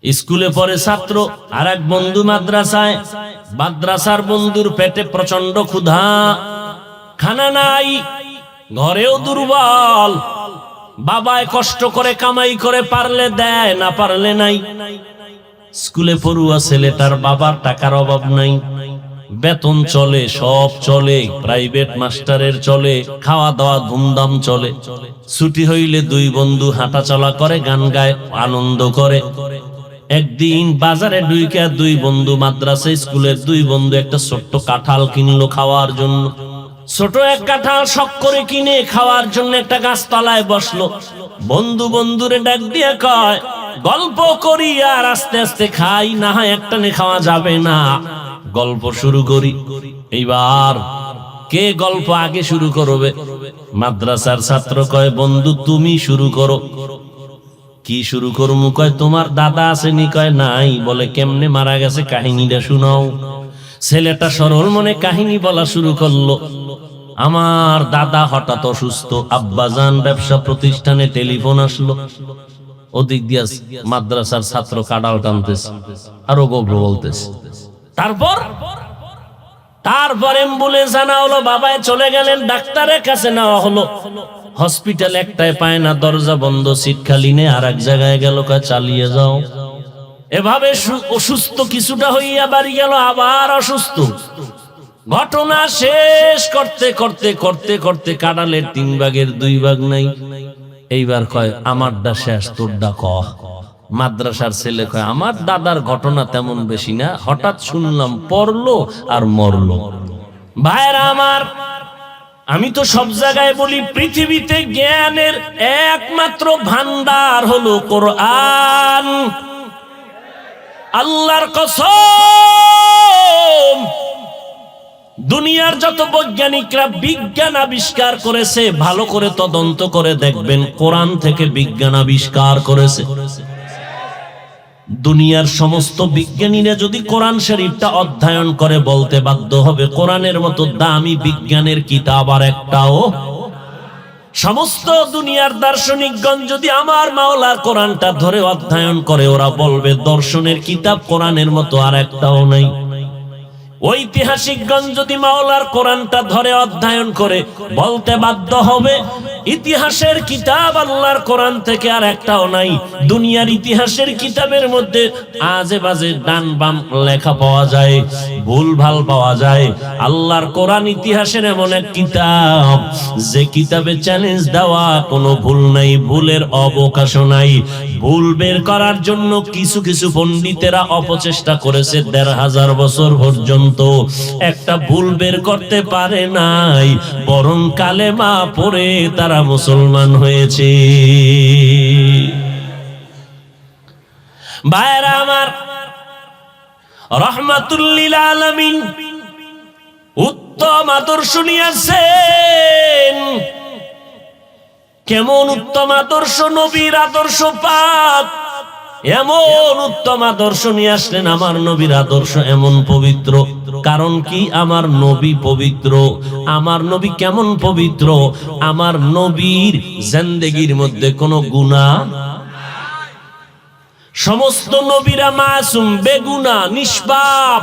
স্কুলে পড়ে ছাত্র, আর এক বন্ধু মাদ্রাসায়। মাদ্রাসার বন্ধুর পেটে প্রচন্ড ক্ষুধা, খানা নাই, ঘরেও দুর্বল। বাবায় কষ্ট করে কামাই করে পারলে দেয়, না পারলে নাই। স্কুলে পড়ুয়া ছেলেটার বাবার টাকার অভাব নাই, বেতন চলে, সব চলে, প্রাইভেট মাস্টারের চলে, খাওয়া দাওয়া ধুমধাম চলে। ছুটি হইলে দুই বন্ধু হাঁটা চলা করে, গান গায়, আনন্দ করে। একদিন বাজারে ঢুইকা দুই বন্ধু, মাদ্রাসা স্কুলের দুই বন্ধু, একটা ছোট্ট কাঁঠাল কিনলো খাওয়ার জন্য। ছোট এক কাঁঠাল শখ করে কিনে খাওয়ার জন্য একটা গাছতলায় বসলো। বন্ধু বন্ধুরে ডাক দিয়ে কয়, গল্প করি আর আস্তে আস্তে খাই, না হয় একটানে খাওয়া যাবে না। গল্প শুরু করি। এইবার কে গল্প আগে শুরু করবে? মাদ্রাসার ছাত্র কয়, বন্ধু তুমি শুরু করো। কি শুরু করবো? কয় তোমার দাদা আসেনি? কয় নাই। বলে কেমনে মারা গেছে কাহিনীটা শুনাও। ছেলেটা সরল মনে কাহিনী বলা শুরু করলো। আমার দাদা হঠাৎ অসুস্থ, আব্বাজান ব্যবসা প্রতিষ্ঠানে টেলিফোন আসলো। ওদিক দিয়া মাদ্রাসার ছাত্র কাঁঠাল টানতেছে, আরো গল্প বলতেছে। তারপর অ্যাম্বুলেন্স আনা হলো, বাবায় চলে গেলেন, ডাক্তারের কাছে নেওয়া হলো। হসপিটাল একটাই পায় না, দরজা বন্ধ, সিট খালি নেই। আর এক জায়গায় গেল, কয় চালিয়ে যাও। এভাবে অসুস্থ কিছুটা হইয়া বাড়ি গেল, আবার অসুস্থ। ঘটনা শেষ করতে করতে করতে করতে কাঁঠালের 3 ভাগের 2 ভাগ নাই। এইবার কয় আমারটা শেষ, তোরটা ক। মাদ্রাসার ছেলে কয়, আমার দাদার ঘটনা তেমন বেশি না, হঠাৎ শুনলাম পড়লো আর মরলো। ভাইরা আমার, আমি তো সব জায়গায় বলি, পৃথিবীতে জ্ঞানের একমাত্র ভান্ডার হলো কোরআন। আল্লাহর কসম, দুনিয়ার যত বৈজ্ঞানিকরা বিজ্ঞান আবিষ্কার করেছে, ভালো করে তদন্ত করে দেখবেন, কোরআন থেকে বিজ্ঞান আবিষ্কার করেছে। দুনিয়ার সমস্ত বিজ্ঞানীরা যদি কোরআন শরীফটা অধ্যয়ন করে, বলতে বাধ্য হবে কোরআনের মতো দামি বিজ্ঞানের কিতাব আর একটাও। সমস্ত দুনিয়ার দার্শনিকগণ যদি আমার মাওলার কোরআনটা ধরে অধ্যয়ন করে, ওরা বলবে দর্শনের কিতাব কোরআনের মতো আর একটাও নাই। ঐতিহাসিকগণ যদি মাওলার কোরআনটা ধরে অধ্যয়ন করে, বলতে বাধ্য হবে ইতিহাসের কিতাব আল্লাহর কোরআন থেকে আর একটাও নাই। দুনিয়ার ইতিহাসের কিতাবের মধ্যে আজে বাজে ডান বাম লেখা পাওয়া যায়, ভুল ভাল পাওয়া যায়। আল্লাহর কোরআন ইতিহাসের এমন এক কিতাব, যে কিতাবে চ্যালেঞ্জ দেওয়া কোনো ভুল নাই, ভুলের অবকাশও নাই। ভুল বের করার জন্য কিছু কিছু পণ্ডিতেরা অপচেষ্টা করেছে, ১৫০০ বছর পর্যন্ত একটা ভুল বের করতে পারে নাই, বরং কালেমা পড়ে তারা মুসলমান হয়েছে। ভাইরা আমার, রাহমাতুল লিল আলামিন উত্তম আদর্শ নিয়েছেন। কেমন উত্তম আদর্শ? নবীর আদর্শ পাক। এমন উত্তম আদর্শ নিয়ে আসলেন। আমার নবীর আদর্শ এমন পবিত্র। কারণ কি? আমার নবী পবিত্র। আমার নবী কেমন পবিত্র? আমার নবীর জিন্দেগির মধ্যে কোনো গুনাহ, সমস্ত নবীরা মাসুম, বেগুনা, নিষ্পাপ।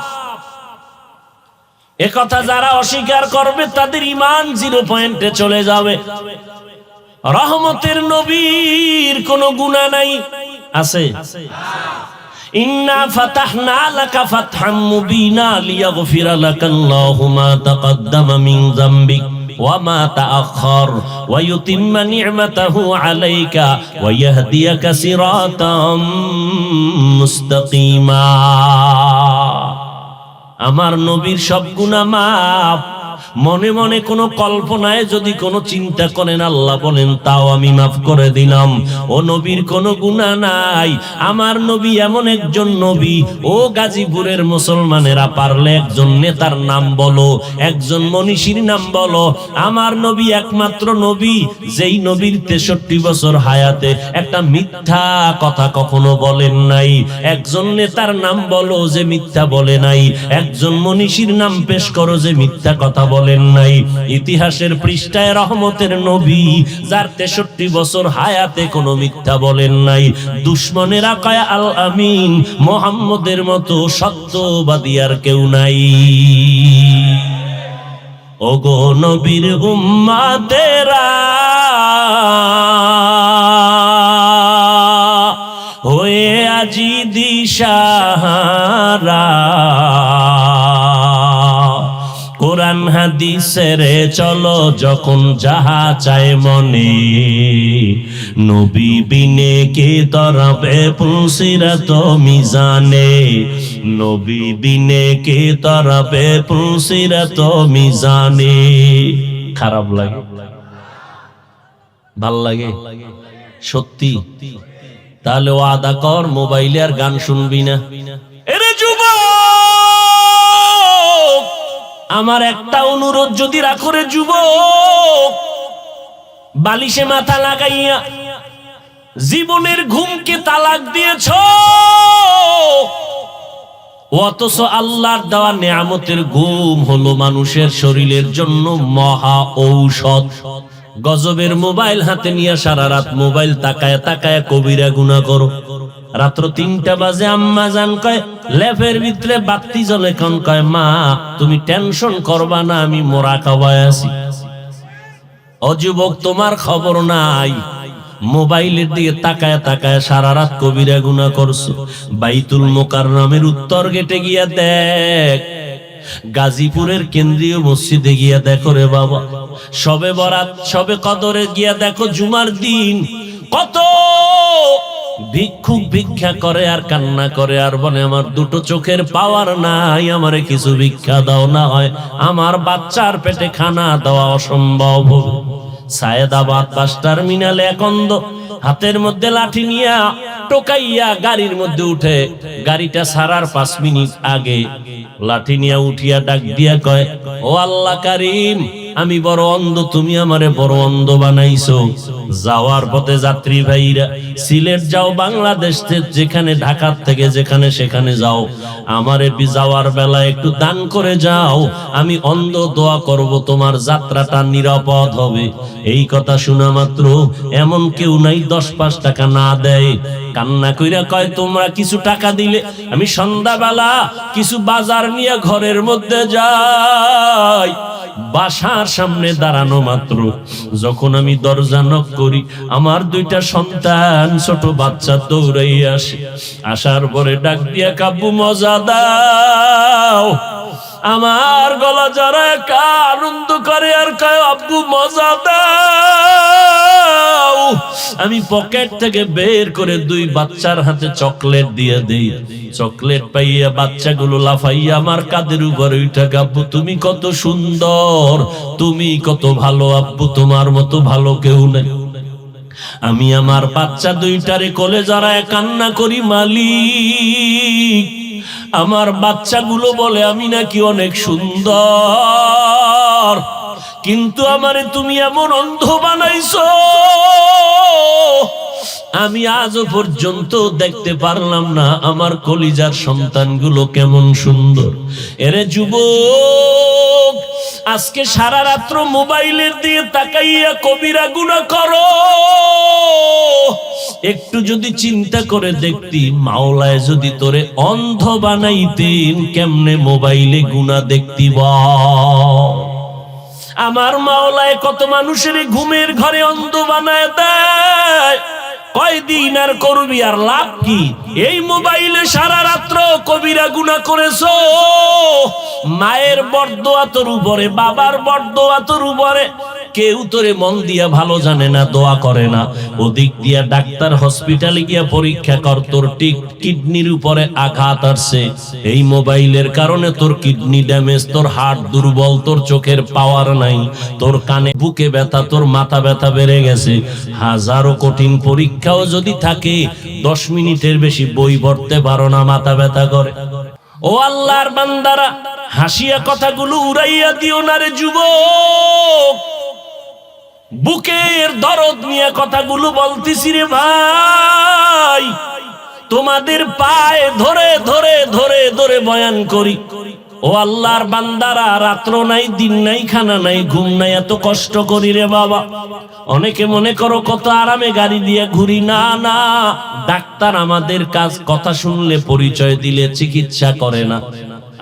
একথা যারা অস্বীকার করবে, তাদের ঈমান 0 পয়েন্টে চলে যাবে। রহমতের নবীর কোনো গুনাহ নাই, আছে? ইন্না ফাতাহনা লাকা ফাতহাম মুবিনা লিয়াগফিরা লাকাল্লাহু মা তাকদ্দামা মিন যামবিক ওয়া মা তাআখার ওয়া ইউতিম্মা নি'মাতাহু আলাইকা ওয়া ইয়াহদিয়াকা সিরাতাম মুস্তাকিমা। আমার নবীর সব গুনাহ মাফ। মনে মনে কোনো কল্পনায় যদি কোনো চিন্তা করেন, আল্লাহ বলেন তাও আমি মাফ করে দিলাম। ও নবীর কোনো গুনাহ নাই। আমার নবী এমন একজন নবী, ও গাজীপুরের মুসলমানেরা, পারলে একজন নেতার নাম বলো, একজন মনীষীর নাম বলো। আমার নবী একমাত্র নবী, যেই নবীর 63 বছর হায়াতে একটা মিথ্যা কথা কখনো বলেন নাই। একজন নেতার নাম বলো যে মিথ্যা বলে নাই। একজন মনীষীর নাম পেশ করো যে মিথ্যা কথা বলে বলেন নাই। ইতিহাসের পৃষ্ঠায় রহমতের নবী যার 63 বছর হায়াতে কোনো মিথ্যা বলেন নাই। দুশমনেরা কয় আল আমিন, মুহাম্মদের মতো সত্যবাদী আর কেউ নাই। ওগো নবীর উম্মতেরা হয়ে আজি দিশাহারা, কোরআন হাদিসের চলো যখন যাহা চায় মনে, নবী বিনে কে তরবে পুলসিরাত মিজানে, নবী বিনে কে তরবে পুলসিরাত মিজানে। খারাপ লাগে? ভাল লাগে? সত্যি? তাহলে ওয়াদা কর মোবাইলে আর গান শুনবি না। এরে যুবক, আমার একটা অনুরোধ যদি রাখো রে যুবক, বালিশে মাথা লাগাইয়া জীবনের ঘুমকে তালাক দিয়েছ, অথচ আল্লাহর দেওয়া নেয়ামতের ঘুম হলো মানুষের শরীরের জন্য মহা ঔষধ। গজবের মোবাইল হাতে নিয়ে সারা রাত মোবাইল তাকায় তাকায় কবিরা গুনাহ করো। রাত্র 3টা বাজে আম্মা জান কয় লেফের ভিতরে বাতি জ্বলে, কোন কয় মা তুমি টেনশন করবা না, আমি মোরাকাবায় আছি। ও যুবক, তোমার খবর নাই, মোবাইলের দিকে তাকায় তাকায় সারা রাত কবিরা গুনাহ করছো। বাইতুল মুকাররমের উত্তর গেটে গিয়া দেখ, গাজীপুরের কেন্দ্রীয় মসজিদে গিয়া দেখো রে বাবা, শবে বরাত শবে কদরে গিয়া দেখো, জুমার দিন কত ভিক্ষুক ভিক্ষা করে আর কান্না করে আর বলে আমার দুটো চোখের পাওয়ার নাই, আমারে কিছু ভিক্ষা দাও, না হয় আমার বাচ্চার পেটে খানা দেওয়া অসম্ভব হবে। সায়েদাবাদ বাস টার্মিনালে একন্দ হাতের মধ্যে লাঠি নিয়া টোকাইয়া গাড়ির মধ্যে উঠে, গাড়িটা ছাড়ার 5 মিনিট আগে লাঠি নিয়া উঠিয়া ডাক দিয়া কয়, ও আল্লাহ কারীম, আমি বড় অন্ধ, তুমি আমারে বড় অন্ধ বানাইছো। যাওয়ার পথে যাত্রী ভাইরা, সিলেট যাও, বাংলাদেশ যেখানে, ঢাকা থেকে যেখানে সেখানে যাও, আমারে যাওয়ার বেলা একটু দান করে যাও, আমি অন্ধ, দোয়া করব তোমার যাত্রাটা নিরাপদ হবে। এই কথা শোনা মাত্র এমন কেউ নাই 10-5 টাকা না দেয়। কান্না কইরা কয় তোমরা কিছু টাকা দিলে আমি সন্ধ্যাবেলা কিছু বাজার নিয়ে ঘরের মধ্যে যাই। বাসার সামনে দাঁড়ানো মাত্র যখন আমি দরজা নক করি, আমার 2টা সন্তান ছোট বাচ্চা দৌড়াই আসে। আসার পরে ডাক দিয়া কাব্বু মজা দাও, আমার গলা জড়ায় আনন্দ করে আর কয় আব্বু মজা দাও। আমি পকেট থেকে বের করে 2 বাচ্চার হাতে চকলেট দিয়ে দেই। চকলেট পাইয়া বাচ্চাগুলো লাফাইয়া আমার কাঁধের উপরে উঠা, আব্বু তুমি কত সুন্দর, তুমি কত ভালো আব্বু, তোমার মতো ভালো কেউ নেই। আমি আমার বাচ্চা 2টারে কোলে জড়ায় কান্না করি, মালিক আমার বাচ্চাগুলো বলে আমি নাকি অনেক সুন্দর, কিন্তু আমারে তুমি এমন অন্ধ বানাইছো, আমি আজও পর্যন্ত দেখতে পারলাম না আমার কলিজার সন্তানগুলো কেমন সুন্দর। এরে যুবক, আজকে সারা রাত্র মোবাইলের দিয়ে তাকাইয়া কবিরা গুনাহ করো। একটু যদি চিন্তা করে দেখতি, মাওলায় যদি তোরে অন্ধ বানাইতেন, কেমনে মোবাইলে গুনাহ দেখতি বল? আমার মাওলায় কত মানুষের ঘুমের ঘরে অন্ধ বানায় দেয়। কয়দিন আর করবি, আর লাভ কি? এই মোবাইলে সারা রাত্র কবিরা গুনাহ করেছো। মায়ের বরদোয়া তোর উপরে, বাবার বরদোয়া তোর উপরে, কেউ তোরে মন দিয়া ভালো জানে না, দোয়া করে না। ওদিক দিয়া ডাক্তার হসপিটালে গিয়া পরীক্ষা কর, তোর কিডনির উপরে আঘাত আসছে। এই মোবাইলের কারণে তোর কিডনি ড্যামেজ, তোর হার্ট দুর্বল, তোর চোখের পাওয়ার নাই, তোর কানে বুকে ব্যথা, তোর মাথা ব্যথা বেড়ে গেছে। হাজারো কঠিন পরীক্ষাও যদি থাকে, 10 মিনিটের বেশি বই পড়তে পারো না, মাথা ব্যথা করে। ও আল্লাহর বান্দারা, হাসিয়া কথাগুলো উড়াইয়া দিও না রে যুবক। বুকের দরদ নিয়ে কথাগুলো বলতেছি রে ভাই। তোমাদের পায়ে ধরে ধরে ধরে ধরে বয়ান করি। ও ও আল্লাহর বান্দারা, রাত্র নাই, দিন নাই, খানা নাই, ঘুম নাই, এত কষ্ট করি রে বাবা। অনেকে মনে করো কত আরামে গাড়ি দিয়ে ঘুরি। না না, ডাক্তার আমাদের কাজ কথা শুনলে, পরিচয় দিলে চিকিৎসা করে না।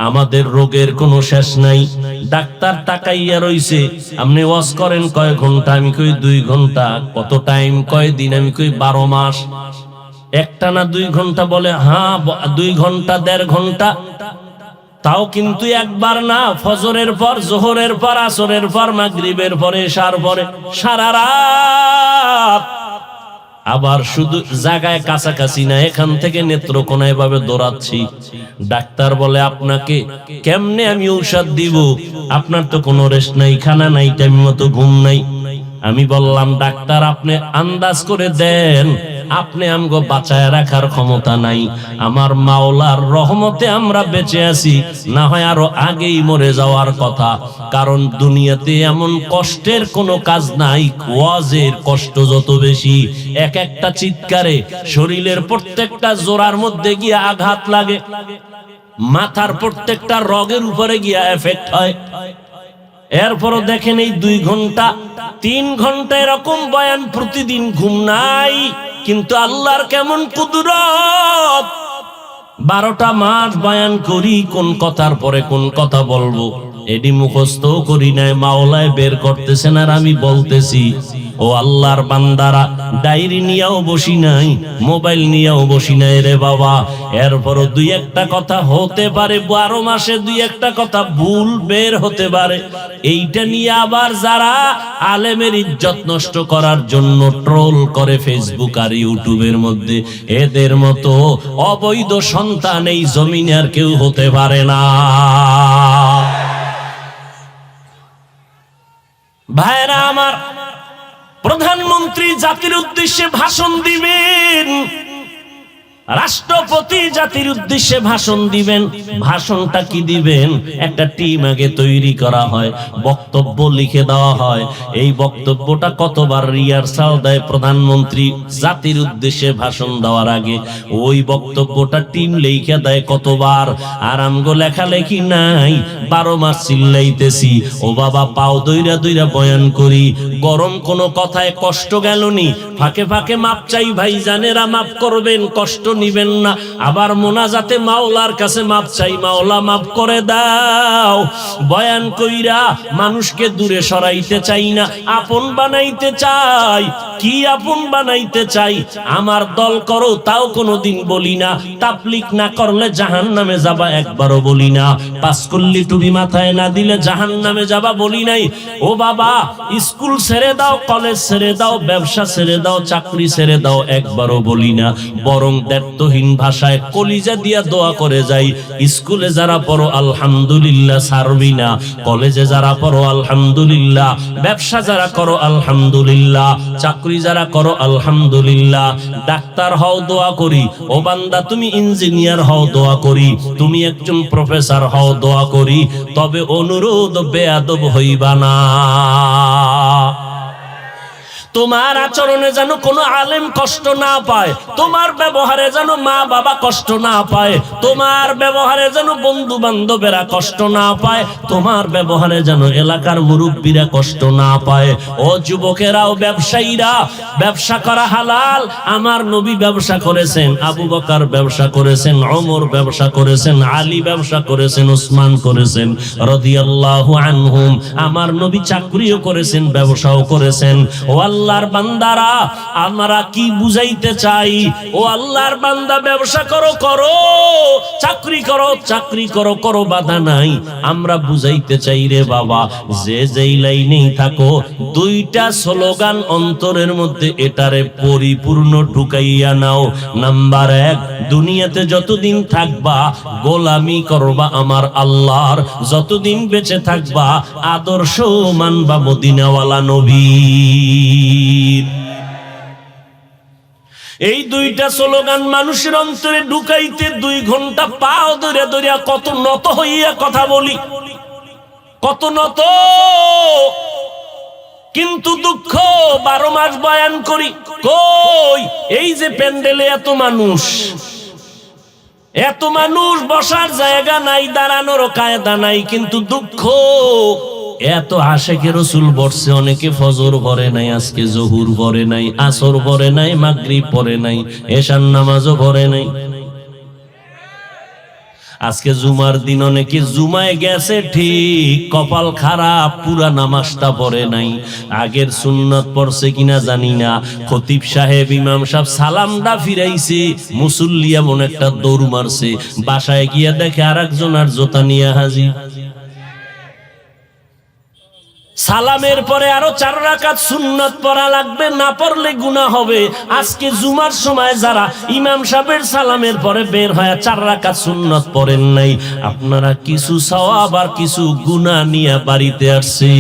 আমাদের রোগের কোনো শেষ নাই। ডাক্তার তাকাইয়া রইছে, আপনি ওয়াজ করেন কয় ঘন্টা? আমি কই 2 ঘন্টা। কত টাইম? কয় দিন? আমি কই 12 মাস। একটা না 2 ঘন্টা? বলে হ্যাঁ 2 ঘন্টা 1.5 ঘন্টা। তাও কিন্তু একবার না, ফজরের পর, জোহরের পর, আসরের পর, মাগরিবের পরে, এশার পরে, সারা রাত। আবার শুধু জায়গায় কাছাকাছি না, এখান থেকে নেত্রকোনায় ভাবে দৌড়াচ্ছি। ডাক্তার বলে আপনাকে কেমনে আমি ঔষধ দিব? আপনার তো কোনো রেস্ট নাই, খানা নাই, টাইম মতো ঘুম নাই। আমি বললাম ডাক্তার আপনি আন্দাজ করে দেন, আপনি আমগো বাঁচায় রাখার ক্ষমতা নাই। আমার মাওলার রহমতে আমরা বেঁচে আছি, না হয় আরো আগেই মরে যাওয়ার কথা। কারণ দুনিয়াতে এমন কষ্টের কোনো কাজ নাই, ওয়াজের কষ্ট যত বেশি। এক একটা চিৎকারে শরীরের প্রত্যেকটা জোড়ার মধ্যে গিয়ে আঘাত লাগে, মাথার প্রত্যেকটা রগের উপরে গিয়া এফেক্ট হয়। এরপরও দেখেন এই 2 ঘন্টা 3 ঘন্টা এরকম বয়ান প্রতিদিন, ঘুম নাই। কিন্তু আল্লাহর কেমন কুদরত, 12টা মাস বয়ান করি, কোন কথার পরে কোন কথা বলবো এডি মুখস্থ করি নাই, মাওলায় বের করতেছেন আর আমি বলতেছি। ও আল্লাহর বান্দারা, ডায়েরি নিয়েও বসি নাই, মোবাইল নিয়েও বসি নাই রে বাবা। এরপরও 2-1টা কথা হতে পারে, 12 মাসে 2-1টা কথা ভুল বের হতে পারে। এইটা নিয়ে আবার যারা আলেমের ইজ্জত নষ্ট করার জন্য ট্রোল করে ফেসবুক আর ইউটিউবের মধ্যে, এদের মতো অবৈধ সন্তান এই জমিনে আর কেউ হতে পারে না। ভাইরা আমার, প্রধানমন্ত্রী জাতির উদ্দেশ্যে ভাষণ দিবেন, রাষ্ট্রপতি জাতির উদ্দেশ্যে ভাষণ দিবেন। ভাষণটা কি দিবেন? একটা টিম আগে তৈরি করা হয়, বক্তব্য লিখে দেওয়া হয়। এই বক্তব্যটা কতবার রিহার্সাল দেয় প্রধানমন্ত্রী জাতির উদ্দেশ্যে ভাষণ দেওয়ার আগে। ওই বক্তব্যটা টিম লিখে দেয় কতবার। আর আমগো লেখালেখি নাই, 12 মাস চিল্লাইতেছি, ও বাবা পাও দইরা দইরা বয়ান করি। গরম কোনো কথায় কষ্ট গেলনি, ফাঁকে ফাঁকে মাপ চাই, ভাই জানেরা মাফ করবেন, কষ্ট নিবেন না। আবার মোনাজাতে মাওলার কাছে মাপ চাই, মাওলা মাফ করে দাও। বয়ান কইরা মানুষকে দূরে সরাইতে চাই না, আপন বানাইতে চাই। কি আপন বানাইতে চাই? আমার দল করো, তাও কোনোদিন বলি না। তাবলীগ না করলে জাহান্নামে যাবা, একবারও বলি না। পাঁচকল্লি টুপি মাথায় না দিলে জাহান্নামে যাবা, বলি নাই। ও বাবা, স্কুল ছেড়ে দাও, কলেজ ছেড়ে দাও, ব্যবসা ছেড়ে দাও, চাকরি ছেড়ে দাও, একবারও বলি না। বরং দ্ব্যর্থহীন ভাষায় কলিজা দিয়া দোয়া করে যাই, স্কুলে যারা পড়ো আলহামদুলিল্লাহ, ছাড়বি না। কলেজে যারা পড়ো আলহামদুলিল্লাহ, ব্যবসা যারা করো আলহামদুলিল্লাহ, চাকরি যারা করো আলহামদুলিল্লাহ। ডাক্তার হও, দোয়া করি। ও বান্দা, তুমি ইঞ্জিনিয়ার হও, দোয়া করি। তুমি একজন প্রফেসর হও, দোয়া করি। তবে অনুরোধ, বেয়াদব হইবা না। তোমার আচরণে যেন কোনো আলেম কষ্ট না পায়, তোমার ব্যবহারে যেন মা বাবা কষ্ট না পায়, তোমার ব্যবহারে যেন বন্ধু বান্ধবেরা কষ্ট না পায়, তোমার ব্যবহারে যেন এলাকার মুরব্বীরা কষ্ট না পায়। ও যুবকেরাও, ব্যবসায়ীরা, ব্যবসা করা হালাল। আমার নবী ব্যবসা করেছেন, আবু বকর ব্যবসা করেছেন, ওমর ব্যবসা করেছেন, আলী ব্যবসা করেছেন, ওসমান করেছেন রাদিয়াল্লাহু আনহুম। আমার নবী চাকরিও করেছেন, ব্যবসাও করেছেন। ও আল্লাহর বান্দারা, আমরা কি বুঝাইতে চাই? ও আল্লাহর বান্দা, ব্যবসা করো করো, চাকরি করো চাকরি করো, করো, বাধা নাই। আমরা বুঝাইতে চাই রে বাবা, যে যেই লাইনেই থাকো, 2টা স্লোগান অন্তরের মধ্যে এটারে পরিপূর্ণ ঢুকাইয়া নাও। নাম্বার 1, দুনিয়াতে যতদিন থাকবা গোলামি করবা আমার আল্লাহর, যতদিন বেঁচে থাকবা আদর্শ মানবা মদিনাওয়ালা নবীর। এই 2টা স্লোগান মানুষের অন্তরে ঢুকাইতে 2 ঘন্টা পাও ধরে ধরে কত নত হইয়া কথা বলি, কত নত। কিন্তু দুঃখ, 12 মাস বয়ান করি, কই এই যে প্যান্ডেলে এত মানুষ, এত মানুষ, বসার জায়গা নাই, দাঁড়ানোর কায়দা নাই, কিন্তু দুঃখ এত আশেকে রসুল বসছে, অনেকে ফজর পড়ে নাই, আজকে জহুর পড়ে নাই, আসর পড়ে নাই, মাগরিব পড়ে নাই, এশার নামাজও পড়ে নাই। আজকে জুমার দিন অনেকে জুমায় গেছে ঠিক, কপাল খারাপ, পুরা নামাজটা পড়ে নাই। আগের সুন্নত পড়ছে কিনা জানি না, খতিব সাহেব ইমাম সাহেব সালামটা ফিরাইছে, মুসল্লি এমন একটা দৌড় মারছে, বাসায় গিয়া দেখে আরেকজন আর জোতা নিয়ে হাজির। সালামের পরে আরো 4 রাকাত সুন্নত পড়া লাগবে, না পড়লে গুনাহ হবে। আজকে জুমার সময় যারা ইমাম সাহেবের সালামের পরে বের হয় 4 রাকাত সুন্নত পড়েন নাই, আপনারা কিছু সওয়াব আর কিছু গুনাহ নিয়ে বাড়িতে আসছে।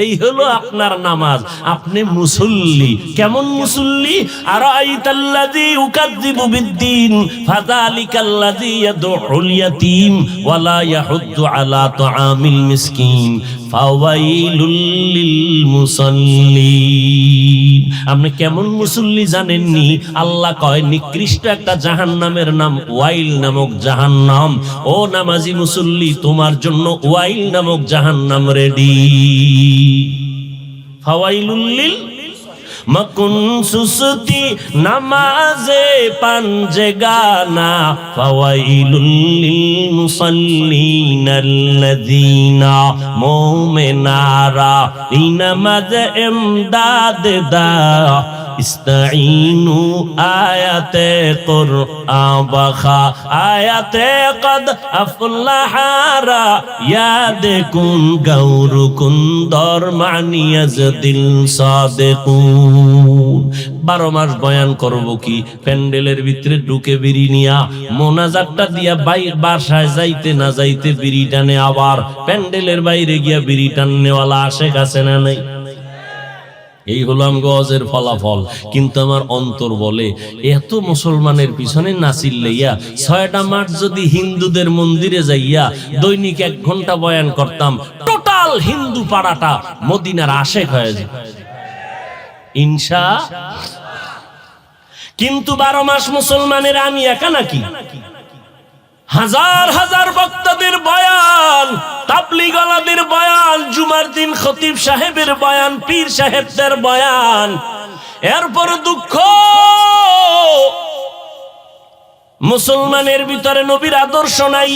এই হলো আপনার নামাজ। আপনি মুসল্লি, কেমন মুসল্লি? আরাইতাল্লাযী ইউকাযযিবু বিদ্দীন ফাযালিকাল্লাযী ইয়াদউল ইয়াতীম ওয়া লা ইয়াহুদ্দু আলা তুআমিল মিসকিন ফাওয়াইলুল লিল মুসাল্লিন। আপনি কেমন মুসল্লি জানেননি? আল্লাহ কয় নিকৃষ্ট একটা জাহান্নামের নাম ওয়াইল নামক জাহান্নাম। ও নামাজি মুসল্লি, তোমার জন্য ওয়াইল নামক জাহান্নাম রেডি। ফাওয়াইলুল লিল মকুন সুসতি নামাজে পাঞ্জে গানা ফাওয়াইলুল লিল মুসাল্লিনাল্লাযীনা মুমিনারা ইনামাজ ইমদাদ দা ইস্তাঈনু আয়াতে কুরআন বাখা আয়াতে কদ আফলাহারা ইয়াদকুন গাউরুকুন দরমানিয়াজ দিল সাদেকুন। 12 মাস বয়ান করব কি? প্যান্ডেলের ভিতরে ঢুকে বিড়ি নিয়া মোনাজাতটা দিয়া বাসায় যাইতে না যাইতে বিড়ি টানে, আবার প্যান্ডেলের বাইরে গিয়া বিড়ি টাননেওয়ালা আশেক আছে না নাই? এই হলো আমগজের ফলাফল। কিন্তু আমার অন্তর বলে, এত মুসলমানের পিছনে নাচিল লইয়া 6টা মাস যদি হিন্দুদের মন্দিরে যাইয়া দৈনিক 1 ঘন্টা বয়ান করতাম, টোটাল হিন্দু পাড়াটা মদিনার আশেক হয়ে যায় ইনশা। কিন্তু 12 মাস মুসলমানের আমি একা নাকি? হাজার হাজার বক্তাদের বয়ান, তাবলীগওয়ালাদের বয়ান, জুমার দিন খতিব সাহেবের বয়ান, পীর সাহেবদের বয়ান, এরপর দুঃখ মুসলমানের ভিতরে নবীর আদর্শ নাই।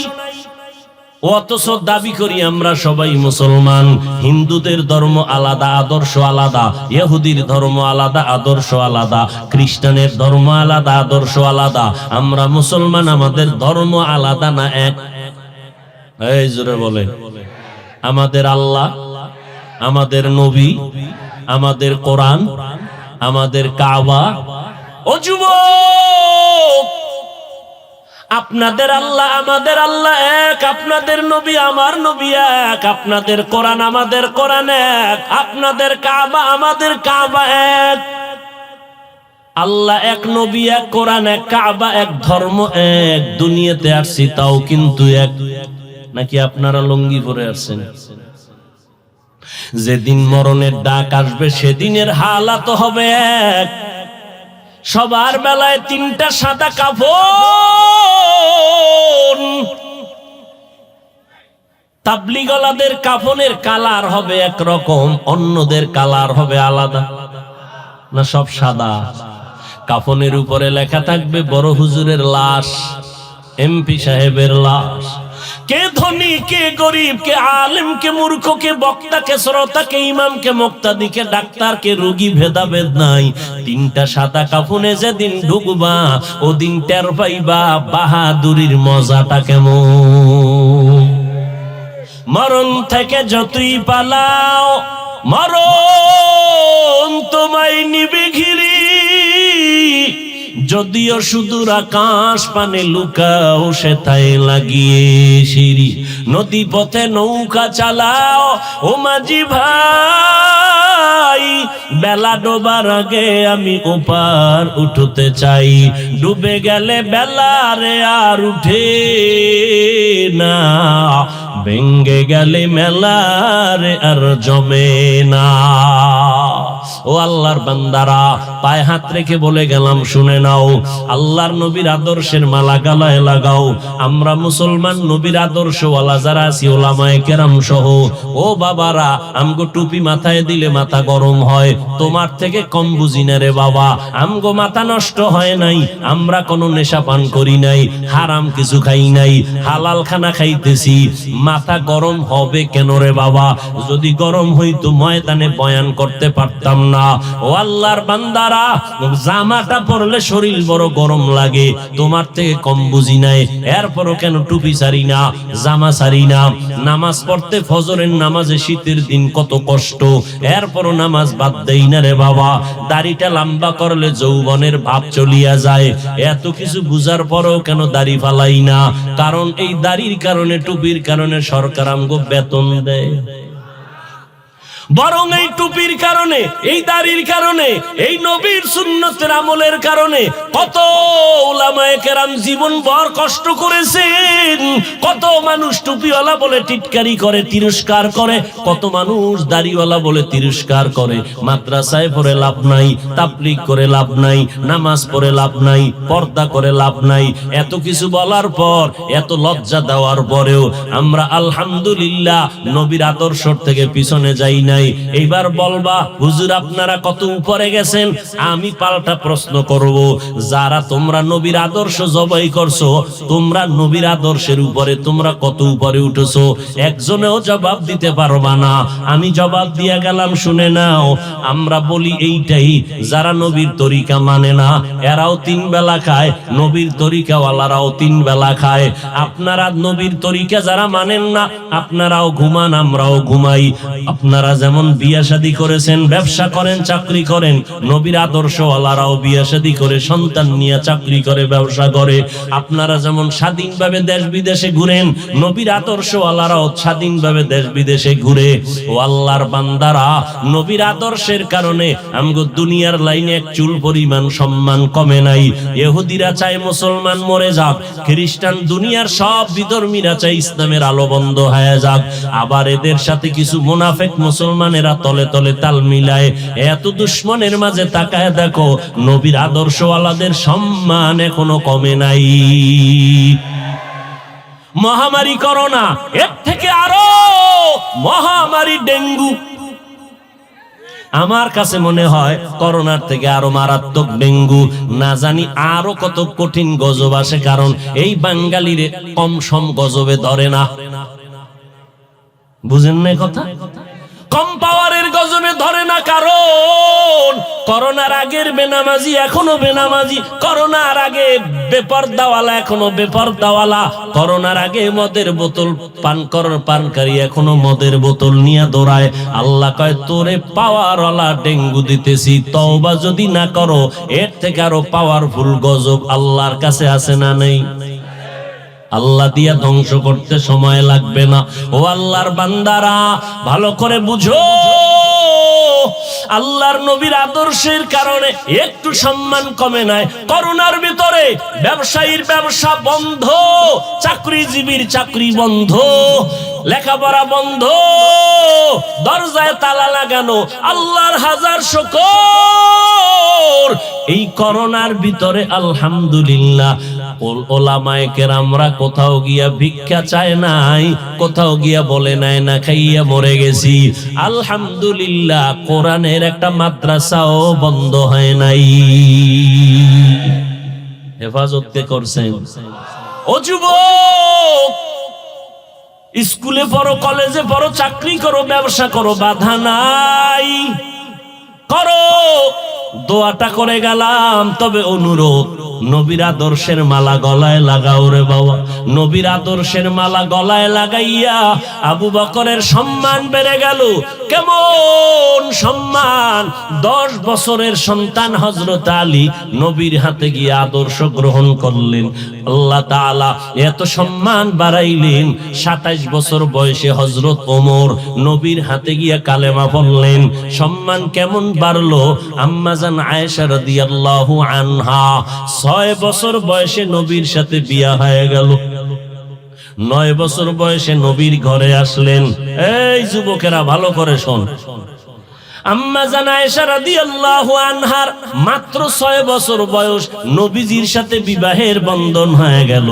অথচ দাবি করি আমরা সবাই মুসলমান। হিন্দুদের ধর্ম আলাদা, আদর্শ আলাদা, ইহুদির ধর্ম আলাদা, আদর্শ আলাদা, খ্রিস্টানের ধর্ম আলাদা, আদর্শ আলাদা। আমরা মুসলমান, আমাদের ধর্ম আলাদা না এক? এই জোরে বলে, আমাদের আল্লাহ, আমাদের নবী, আমাদের কোরআন, আমাদের কাবা। ও যুবক, আপনাদের আল্লাহ আমাদের আল্লাহ এক, আপনাদের নবী আমার নবী এক, আপনাদের কোরআন আমাদের কোরআন এক, আপনাদের কাবা আমাদের কাবা এক। আল্লাহ এক, নবী এক, কোরআন এক, কাবা এক, ধর্ম এক। দুনিয়াতে আসছি তাও কিন্তু এক। নাকি আপনারা লুঙ্গি পরে আসছেন? যেদিন মরণের ডাক আসবে সেদিনের হালাত হবে এক। সবার বেলায় 3টা সাদা কাফন। তাবলীগওয়ালাদের কাফনের কালার হবে একরকম, অন্যদের কালার হবে আলাদা। না সব সাদা? কাফনের উপরে লেখা থাকবে বড় হুজুরের লাশ, এমপি সাহেবের লাশ। কে ধনী, কে গরিব, কে আলেম, কে মূর্খ, কে বক্তা, কে শ্রোতা, কে ইমাম, কে মুক্তাদি, কে ডাক্তার, কে রোগী, ভেদাভেদ নাই। 3টা সাদা কাফনে যেদিন ঢুকবা ওদিন টের পাইবা বাহাদুরির মজাটা কেমন। মরণ থেকে যতই পালাও মরণ তোমায় নিবে ঘিরি। যদিও সুদূর আকাশ পানে লুকাও সেথায় লাগিয়ে সিঁড়ি। নদী পথে নৌকা চালাও ও মাঝি ভাই, বেলা ডোবার আগে আমি ওপার উঠতে চাই। ডুবে গেলে বেলা রে আর উঠে না, ভেঙ্গে গেলে মেলা রে আর জমে না। ও আল্লাহর বান্দারা, পায়ে হাত রেখে বলে গেলাম, শুনে নাও, আল্লাহর নবীর আদর্শের মালা গলায় লাগাও। আমরা মুসলমান নবীর আদর্শওয়ালা যারা আছি ওলামায়ে কেরাম সহ, ও বাবারা, আমগো টুপি মাথায় দিলে মাথা গরম হয়, তোমার থেকে কম বুঝি না রে বাবা। আমগো মাথা নষ্ট হয় নাই, আমরা কোনো নেশা পান করি নাই, হারাম কিছু খাই নাই, হালাল খানা খাইতেছি, মাথা গরম হবে কেন রে বাবা? যদি গরম হইতো ময়দানে বয়ান করতে পারতাম না। ও আল্লাহর বান্দারা, জামাটা পরলে শরীর বড় গরম লাগে, তোমার থেকে কম বুঝি নাই, এরপরও কেন টুপি ছাড়ি না, জামা ছাড়ি না? নামাজ পড়তে ফজরের নামাজে শীতের দিন কত কষ্ট, এরপরও নামাজ বাদ দেই না রে বাবা। দাড়িটা লম্বা করলে যৌবনের ভাব চলিয়া যায়, এত কিছু বুঝার পরেও কেন দাড়ি ফালাই না? কারণ এই দাড়ির কারণে, টুপির কারণে সরকার আমগো বেতন দেয়। বরং এই টুপির কারণে, এই দাড়ির কারণে, এই নবীর সুন্নতের আমলের কারণে কত উলামায়ে কেরাম জীবন ভর কষ্ট করেছেন। কত মানুষ টুপিওয়ালা বলে টিটকারি করে, তিরস্কার করে, কত মানুষ দাড়িওয়ালা বলে তিরস্কার করে। মাদ্রাসায় পড়ে লাভ নাই, তাবলীগ করে লাভ নাই, নামাজ পড়ে লাভ নাই, পর্দা করে লাভ নাই। এত কিছু বলার পর, এত লজ্জা দেওয়ার পরেও আমরা আলহামদুলিল্লাহ নবীর আদর্শ থেকে পিছনে যাই নাই। এইবার বলবা, হুজুর আপনারা কত উপরে গেছেন। আমি পাল্টা প্রশ্ন করব, যারা তোমরা নবীর আদর্শ জবাই করছো, তোমরা নবীর আদর্শের উপরে তোমরা কত উপরে উঠেছো? একজনেও জবাব দিতে পারবা না। আমি জবাব দিয়া গেলাম, শুনে নাও। আমরা বলি এইটাই, যারা নবীর তরিকা মানে না এরাও 3 বেলা খায়, নবীর তরিকাওয়ালারাও 3 বেলা খায়। আপনারা নবীর তরিকা যারা মানেন না, আপনারাও ঘুমান, আমরাও ঘুমাই। আপনারা যেমন বিয়া শাদী করেছেন, ব্যবসা করেন, চাকরি করেন, নবীর আদর্শওয়ালারাও বিয়া শাদী করে, সন্তান নিয়ে চাকরি করে, ব্যবসা করে। আপনারা যেমন স্বাধীনভাবে দেশ বিদেশে ঘুরেন, নবীর আদর্শওয়ালারাও স্বাধীনভাবে দেশ বিদেশে ঘুরে। ও আল্লাহর বান্দারা, নবীর আদর্শের কারণে আমগো দুনিয়ার লাইনে এক চুল পরিমাণ সম্মান কমে নাই। ইহুদিরা চায় মুসলমান মরে যাক, খ্রিস্টান দুনিয়ার সব বিধর্মীরা চায় ইসলামের আলো বন্ধ হয়ে যাক। আবার এদের সাথে কিছু মুনাফিক মুসলমানেরা তলে তলে তাল মিলায়। এত দুশ্মনের মাঝে তাকায় দেখো, নবীর আদর্শওয়ালাদের সম্মান এখনো কমে নাই। মহামারী করোনা, এর থেকে আরো মহামারী ডেঙ্গু। আমার কাছে মনে হয় করোনার থেকে আরো মারাত্মক ডেঙ্গু। না জানি আরো কত কঠিন গজব আসে, কারণ এই বাঙালিরে কম সম গজবে ধরে না। বুঝেন না কথা? কম পাওয়ারের গজবে ধরে না, কারণ করোনার আগের বেনামাজি এখনো বেনামাজি, করোনার আগে বেপরদাওয়ালা এখনো বেপরদাওয়ালা, করোনার আগে মদের বোতল পানকারী এখনো মদের বোতল নিয়ে দৌড়ায়। আল্লাহ কয়, তোরে পাওয়ারওয়ালা ডেঙ্গু দিতেছি, তওবা যদি না করো এর থেকে আরো পাওয়ারফুল গজব আল্লাহর কাছে আছে না নেই? আল্লাহ দিয়া ধ্বংস করতে সময় লাগবে না। ও আল্লাহর বান্দারা, ভালো করে বুঝো, আল্লাহর নবীর আদর্শের কারণে একটু সম্মান কমে নাই। করোনার ভিতরে ব্যবসায়ীর ব্যবসা বন্ধ, চাকরিজীবীর চাকরি বন্ধ, লেখাপড়া বন্ধ, দরজায় তালা লাগানো। আল্লাহর হাজার শুকর, এই করোনার ভিতরে আলহামদুলিল্লাহ ওলামায়ে কেরামরা কোথাও গিয়া ভিক্ষা চায় নাই, কোথাও গিয়া বলে নাই না খাইয়া মরে গেছি। আলহামদুলিল্লাহ কোরআনের একটা মাদ্রাসাও বন্ধ হয় নাই, হেফাজত কে করছেন? ও যুবক, স্কুলে পড়ো, কলেজে পড়ো, চাকরি করো, ব্যবসা করো, বাধা নাই, করো। দোয়াটা করে গেলাম, তবে অনুরোধ, নবীর আদর্শের মালা গলায় লাগাও রে বাবা। নবীর আদর্শের মালা গলায় লাগাইয়া আবু বকরের সম্মান বেড়ে গেল। কেমন সম্মান! 10 বছরের সন্তান হযরত আলী নবীর হাতে গিয়ে আদর্শ গ্রহণ করলেন। আল্লাহ তাআলা এত সম্মান বাড়াইলেন। 27 বছর বয়সে হযরত ওমর নবীর হাতে গিয়ে কালেমা পড়লেন। সম্মান কেমন বাড়লো! আম্মা জান আয়েশা রাদিয়াল্লাহু আনহা 6 বছর বয়সে নবীর সাথে বিয়া হয়ে গেল। 9 বছর বয়সে নবীর ঘরে আসলেন। এই যুবকেরা ভালো করে শোন, আম্মা জান আয়েশা রাদিয়াল্লাহু আনহার মাত্র 6 বছর বয়স, নবীজির সাথে বিবাহের বন্ধন হয়ে গেল।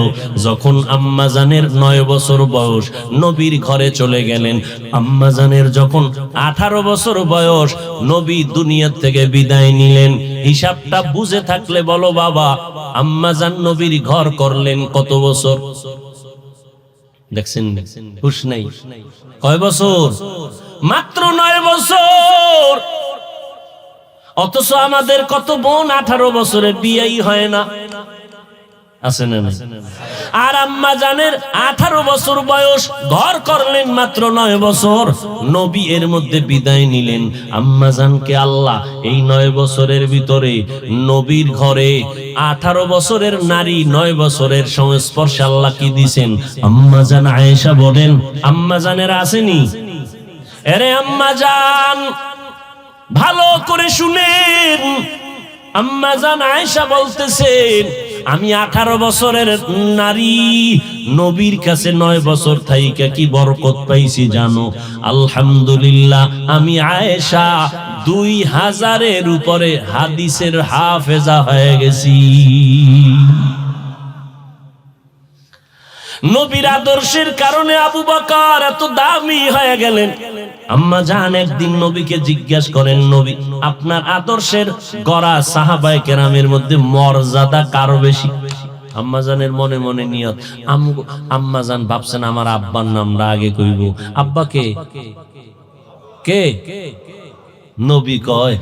যখন আম্মা জানের 9 বছর বয়স, নবীর ঘরে চলে গেলেন। আম্মা জানের যখন 18 বছর বয়স, নবী দুনিয়া থেকে বিদায় নিলেন। হিসাবটা বুঝে থাকলে বলো বাবা, আম্মা জান নবীর ঘর করলেন কত বছর? দেখছেন হুশ নাই? কয় বছর? মাত্র 9 বছর। অথচ আমাদের কত বোন 18 বছরে বিয়েই হয় না, আছে না? আর আম্মা জানের 18 বছর বয়স, ঘর করলেন মাত্র 9 বছর, নবী এর মধ্যে বিদায় নিলেন। আম্মা জানকে আল্লাহ এই 9 বছরের ভিতরে নবীর ঘরে 18 বছরের নারী 9 বছরের সংস্পর্শে আল্লাহ কি দিয়েছেন? আম্মা জান আয়েশা বলেন, আম্মা জানের আসেনি? আরে আম্মা জান ভালো করে শুনেন, আম্মা জান আয়েশা বলতেছেন, আমি 18 বছরের নারী, নবীর কাছে 9 বছর থাইকা কি বরকত পাইছি জানো? আলহামদুলিল্লাহ, আমি আয়েশা 2000-এর উপরে হাদিসের হাফেজা হয়ে গেছি। নবীর আদর্শের কারণে আবু বকর এত দামি হয়ে গেলেন। আম্মা জান একদিন নবীকে জিজ্ঞাসা করেন, নবী আপনার আদর্শের গড়া সাহাবায়ে কেরামের মধ্যে মর্যাদা কার বেশি? আম্মা জানের মনে মনে নিয়ত, আম্মা জান ভাবছেন আমার আব্বার নামটা আগে কইব। আব্বা কে? কে? নবী কয়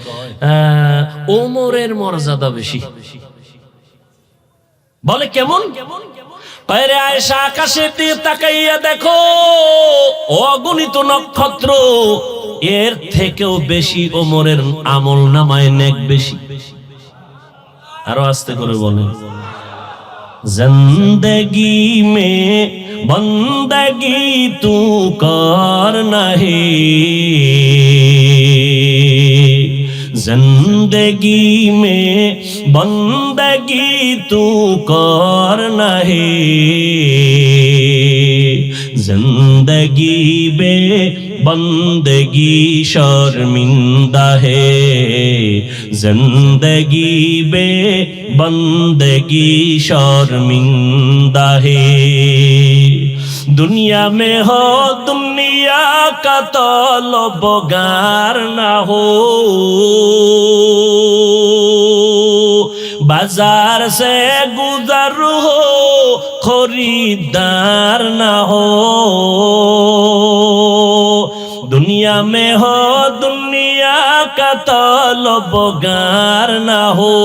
ওমরের মর্যাদা বেশি। বলে কেমন? আরে আয়েশা আকাশের দিকে তাকাইয়া দেখো, অগণিত নক্ষত্র, এর থেকেও বেশি ওমরের আমল নামায় নেক বেশি। আরো আস্তে করে বলেন, জিন্দেগি মে বন্দগি তু কর নাহি, जिंदगी में बंदगी तू कर नहीं, जिंदगी बे बंदगी शर्मिंदा है, जिंदगी बे बंदगी शर्मिंदा है। दुनिया में हो दुनिया का तलबगार ना हो, बाजार से गुजर हो खरीदार ना हो। दुनिया में हो दुनिया का तलबगार ना हो,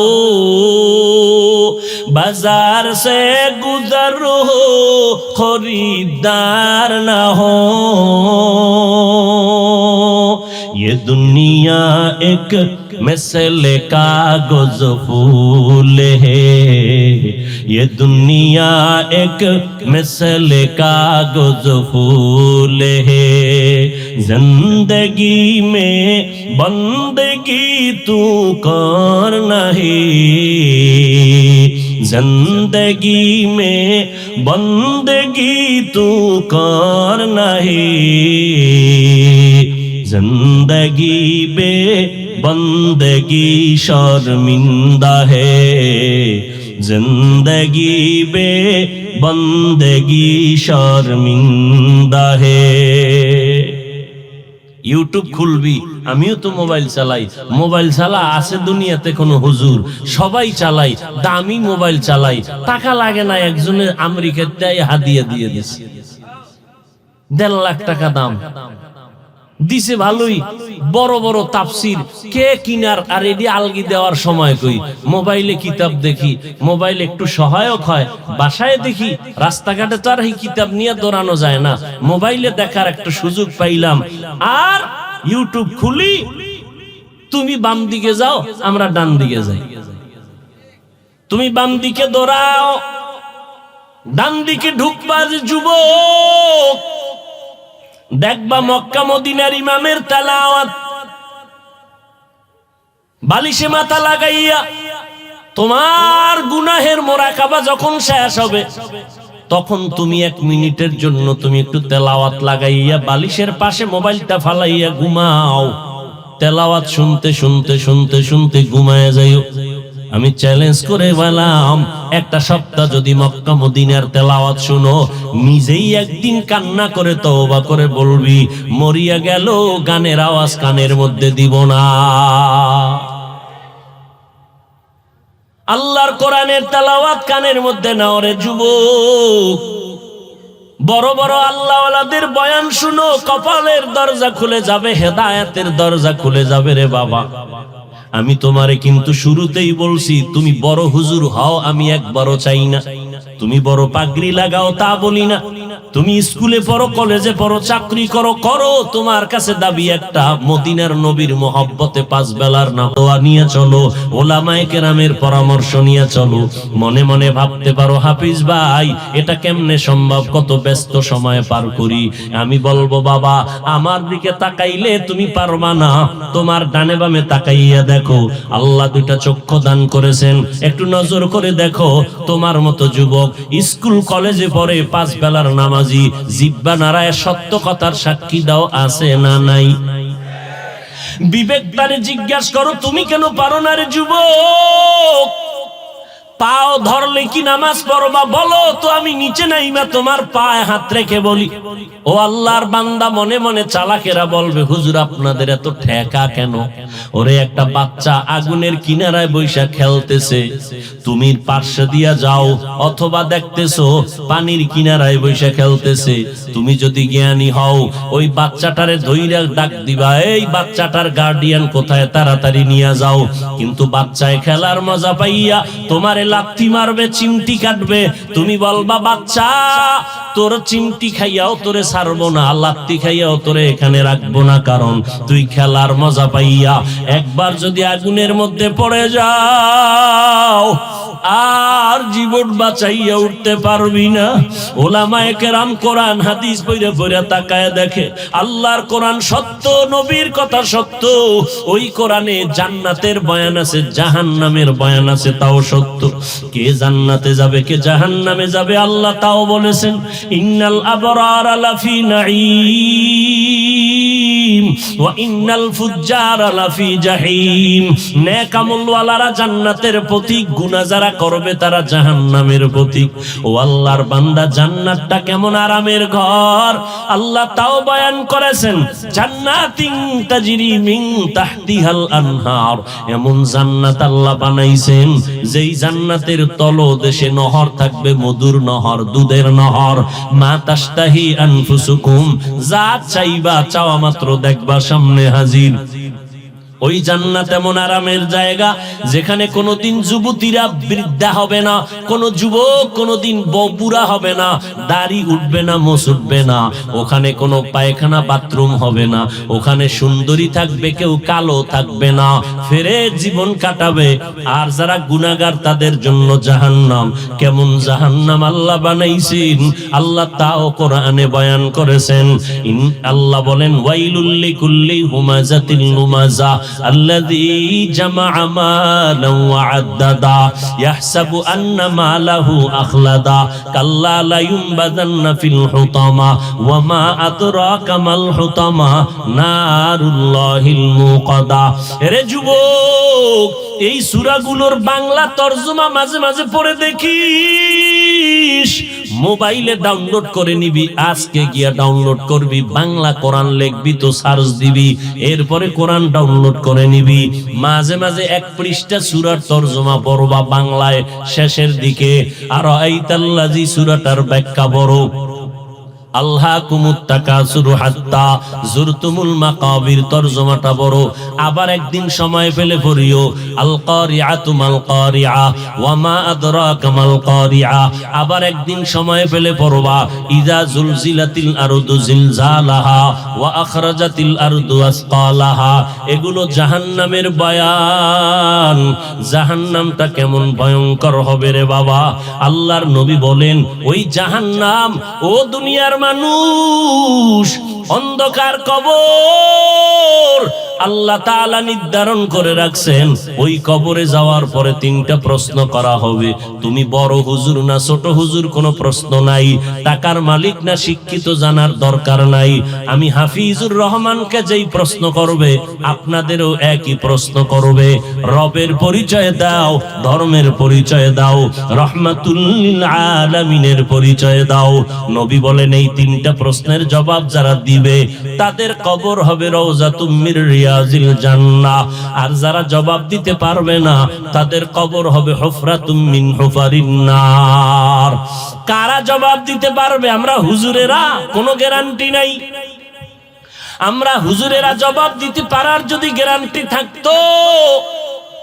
बाजार से गुजर हो खरीदार ना हो। ये दुनिया एक मिसल कागज फूल है, ये दुनिया एक मिसल कागज फूल है, जिंदगी में बंदगी तू कर नहीं, जिंदगी में बंदगी तू कर नहीं, जिंदगी बे बंदगी शर्मिंदा है, जिंदगी बे बंदगी शर्मिंदा है। ইউটিউব খুলবি, আমিও তো মোবাইল চালাই, মোবাইল চালা আছে দুনিয়াতে কোনো হুজুর, সবাই চালাই, দামি মোবাইল চালাই, টাকা লাগে না। একজনের আমেরিকাতে হাদিয়া দিয়ে দিছে, 1.5 লাখ টাকা দাম দিছে, ভালোই বড় বড় তাফসির কে কিনার। আর এডি আলগি দেওয়ার সময় কই মোবাইলে কিতাব দেখি, মোবাইল একটু সহায়ক হয়। বাসায় দেখি, রাস্তাঘাটে তো আর এই কিতাব নিয়ে দৌড়ানো যায় না, মোবাইলে দেখার একটা সুযোগ পাইলাম। আর ইউটিউব খুলি, তুমি বাম দিকে যাও, আমরা ডান দিকে যাই, তুমি বাম দিকে দৌড়াও, ডান দিকে ঢুকবা যে যুবক, দেখবা মক্কা মদিনার ইমামের তেলাওয়াত, বালিশে মাথা লাগাইয়া তোমার গুনাহের মোরাকাবা যখন শেষ হবে, তখন তুমি 1 মিনিটের জন্য তুমি একটু তেলাওয়াত লাগাইয়া বালিশের পাশে মোবাইলটা ফালাইয়া ঘুমাও। তেলাওয়াত শুনতে শুনতে শুনতে শুনতে ঘুমায় যাইও। আমি চ্যালেঞ্জ করে বললাম, একটা সপ্তাহ যদি মক্কা মদিনার তেলাওয়াত শুনো, নিজেই একদিন কান্না করে তওবা করে বলবি, মরিয়া গেল গানের আওয়াজ কানের মধ্যে দিব না। আল্লাহর কোরআনের তেলাওয়াত কানের মধ্যে নাও রে যুবক। বড় বড় আল্লাহওয়ালাদের বয়ান শুনো, কপালের দরজা খুলে যাবে, হেদায়েতের দরজা খুলে যাবে রে বাবা। আমি তোমারে কিন্তু শুরুতেই বলছি, তুমি বড় হুজুর হও আমি একবারও চাই না, তুমি বড় পাগড়ি লাগাও তা বলি না, তুমি স্কুলে পড়ো, কলেজে পড়ো, চাকরি করো, তোমার কাছে দাবি একটা, মদিনার নবীর মহব্বতে 5 বেলার দোয়া নিয়ে চলো, ওলামায়ে কেরামের পরামর্শ নিয়ে চলো। মনে মনে ভাবতে পারো, হাফিজ ভাই এটা কেমনে সম্ভব, কত ব্যস্ত সময় পার করি। আমি বলবো, বাবা আমার দিকে তাকাইলে তুমি পারবা না, তোমার ডানে বামে তাকাইয়া দেখো, আল্লাহ 2টা চক্ষু দান করেছেন, একটু নজর করে দেখো, তোমার মতো যুবক স্কুল কলেজে পড়ে, 5 বেলার নামাজি, জিহ্বা নাড়ায় সত্য কথার সাক্ষী দাও, আছে না নাই? বিবেক তারে জিজ্ঞাসা করো, তুমি কেন পারো না রে যুবক? পাও ধরলে কি নামাজ পড়বা? বলো তো, আমি নিচে নাইমা তোমার পায়ে হাত রেখে বলি। ও আল্লাহর বান্দা, মনে মনে চালাকেরা বলবে, হুজুর আপনাদের এত ঠেকা কেন? ওরে একটা বাচ্চা আগুনের কিনারায় বৈশা খেলতেছে, তুমি পার্শ্ব দিয়া যাও, অথবা দেখতেছো পানির কিনারায় বৈশা খেলতেছে, তুমি যদি জ্ঞানী হও ওই বাচ্চাটারে ধইরা ডাক দিবা, এই বাচ্চাটার গার্ডিয়ান কোথায়, তাড়াতাড়ি নিয়ে যাও। কিন্তু বাচ্চায় খেলার মজা পাইয়া তোমার লাথি মারবে, চিমটি কাটবে, তুমি বলবা, বাচ্চা তোর চিমটি খাইয়াও তোরে ছাড়বো না, লাথি খাইয়াও তোরে এখানে রাখবো না, কারণ তুই খেলার মজা পাইয়া একবার যদি আগুনের মধ্যে পড়ে যাও আর জীবন বাঁচাইয়া উঠতে পারবি না। ওলামায়ে কেরাম কোরআন হাদিস পড়ে পড়ে তাকায় দেখে, আল্লাহর কোরআন সত্য, নবীর কথা সত্য, ওই কোরআনে জান্নাতের বয়ান আছে, জাহান্নামের বয়ান আছে, তাও সত্য। কে জান্নাতে যাবে কে জাহান্নামে যাবে আল্লাহ তাও বলেছেন, ইন্নাল আবরারা লাফি নাঈম ওয়া ইন্নাল ফুজ্জারা লাফি জাহিম। নেক আমলওয়ালারা জান্নাতের পথিক, গুনাহ যারা করবে তারা জাহান্নামের পথিক। ও আল্লাহর বান্দা, জান্নাতটা কেমন আরামের ঘর আল্লাহ তাও বয়ান করেছেন, জান্নাতিন তাজরি মিন তাহতিহাল আনহার। এমন জান্নাত আল্লাহ বানাইছেন যেই জান্নাতের তলদেশে নহর থাকবে, মধুর নহর, দুধের নহর। মা তাশতাহি আনফুসুকুম, যা চাইবা চাওয়া মাত্র দেখবা সামনে হাজির। ওই জান্নাত এমন আরামের জায়গা যেখানে কোনোদিন যুবতীরা বৃদ্ধা হবে না, কোন যুবক কোনোদিন বুড়া হবে না, দাড়ি উঠবে না, মোছ উঠবে না, ওখানে কোনো পায়খানা বাথরুম হবে না, ওখানে সুন্দরী থাকবে, কেউ কালো থাকবে না, ফেরে জীবন কাটাবে। আর যারা গুনাহগার তাদের জন্য জাহান্নাম। কেমন জাহান্নাম আল্লাহ বানাইছেন আল্লাহ তাও কোরআনে বয়ান করেছেন। আল্লাহ বলেন, ওয়াইলুল লিকুল্লি হুমাযাতিল লুমাযা আল্লাযী জামাআ মালান ওয়া আদ্দাদা ইয়াহসাবু আন্না মালাহু আখলাদা কাল্লা লা ইউনবাযান্না ফিল হুতামা ওয়া মা আদরাকা মাল হুতামা নারুল্লাহিল মুকাদা। রে যুবক, এই সূরাগুলোর বাংলা তরজমা মাঝে মাঝে পড়ে দেখিস, মোবাইলে ডাউনলোড করে নিবি, আজকে গিয়া ডাউনলোড করবি, বাংলা কোরআন লিখবি তো সার্চ দিবি, এরপরে কোরআন ডাউনলোড করে নিবি। মাঝে মাঝে 1 পৃষ্ঠা সূরার তরজমা পড়বা বাংলায়, শেষের দিকে আর আইতাল্লাযী সূরাটার ব্যাখ্যা পড়ো। আল্লাহকুমুত তাকাসুরু হাত্তা যুরতুমুল মাকাবির তরজমাটা বড়। আবার একদিন সময় পেলে পড়িও আল কারিআতু মাল কারিআ ওয়া মা আদরাকা মাল কারিআ। আবার একদিন সময় পেলে পড়বা ইযা জুলজিলাতিল আরদু জিলজালাহা ওয়া আখরাজাতিল আরদু আসকালাহা। এগুলো জাহান্নামের বয়ান। জাহান্নামটা কেমন ভয়ঙ্কর হবে রে বাবা। আল্লাহর নবী বলেন, ওই জাহান্নাম, ও দুনিয়ার মানুষ, অন্ধকার কবর আল্লাহ তাআলা নির্ধারণ করে রাখছেন ওই কবরে যাওয়ার পরে তিনটা প্রশ্ন করা হবে। তুমি বড় হুজুর না ছোট হুজুর কোনো প্রশ্ন নাই, টাকার মালিক না শিক্ষিত জানার দরকার নাই। আমি হাফিজুর রহমানকে যেই প্রশ্ন করবে আপনাদেরও একই প্রশ্ন করবে। রবের পরিচয় দাও, ধর্মের পরিচয় দাও, রহমাতুল লিল আলামিনের পরিচয় দাও। নবী বলেন এই তিনটা প্রশ্নের জবাব যারা দিবে তাদের কবর হবে রওজাতুম মির রিয়াজিল জান্নাহ। আর যারা জবাব দিতে পারবে না তাদের কবর হবে হুফরাতুম মিন হুফারিন নার। কারা জবাব দিতে পারবে? আমরা হুজুরেরা, কোনো গ্যারান্টি নাই। আমরা হুজুরেরা জবাব দিতে পারার যদি গ্যারান্টি থাকতো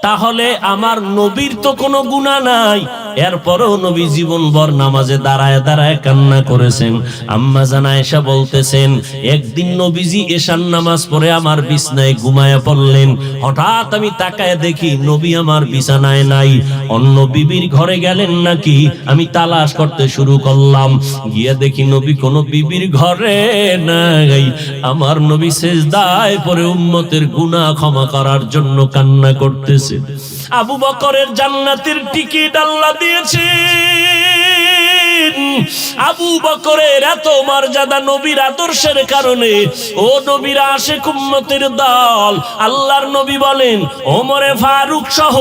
তাহলে আমার নবীর তো কোনো গুনাহ নাই, এরপরেও নবী জীবনভর নামাজে দাঁড়ায় দাঁড়ায় কান্না করেছেন। আম্মা জান আয়েশা বলতেছেন একদিন নবীজি এশার নামাজ পড়ে আমার বিছানায় ঘুমায়া পড়লেন। হঠাৎ আমি তাকায় দেখি নবী আমার বিছানায় নাই। অন্য বিবির ঘরে গেলেন নাকি আমি তালাশ করতে শুরু করলাম। গিয়ে দেখি নবী কোনো বিবির ঘরে নাই। আমার নবী সিজদায় পড়ে উম্মতের গুনাহ ক্ষমা করার জন্য কান্না করতেছে। আবু বকরের জান্নাতের টিকিট আল্লাহ দিয়েছেন। আবু বকরের এত মর্যাদা নবীর আদর্শের কারণে। ও নবীর আশিক উম্মতের দল, আল্লাহর নবী বলেন ওমরে ফারুক সহ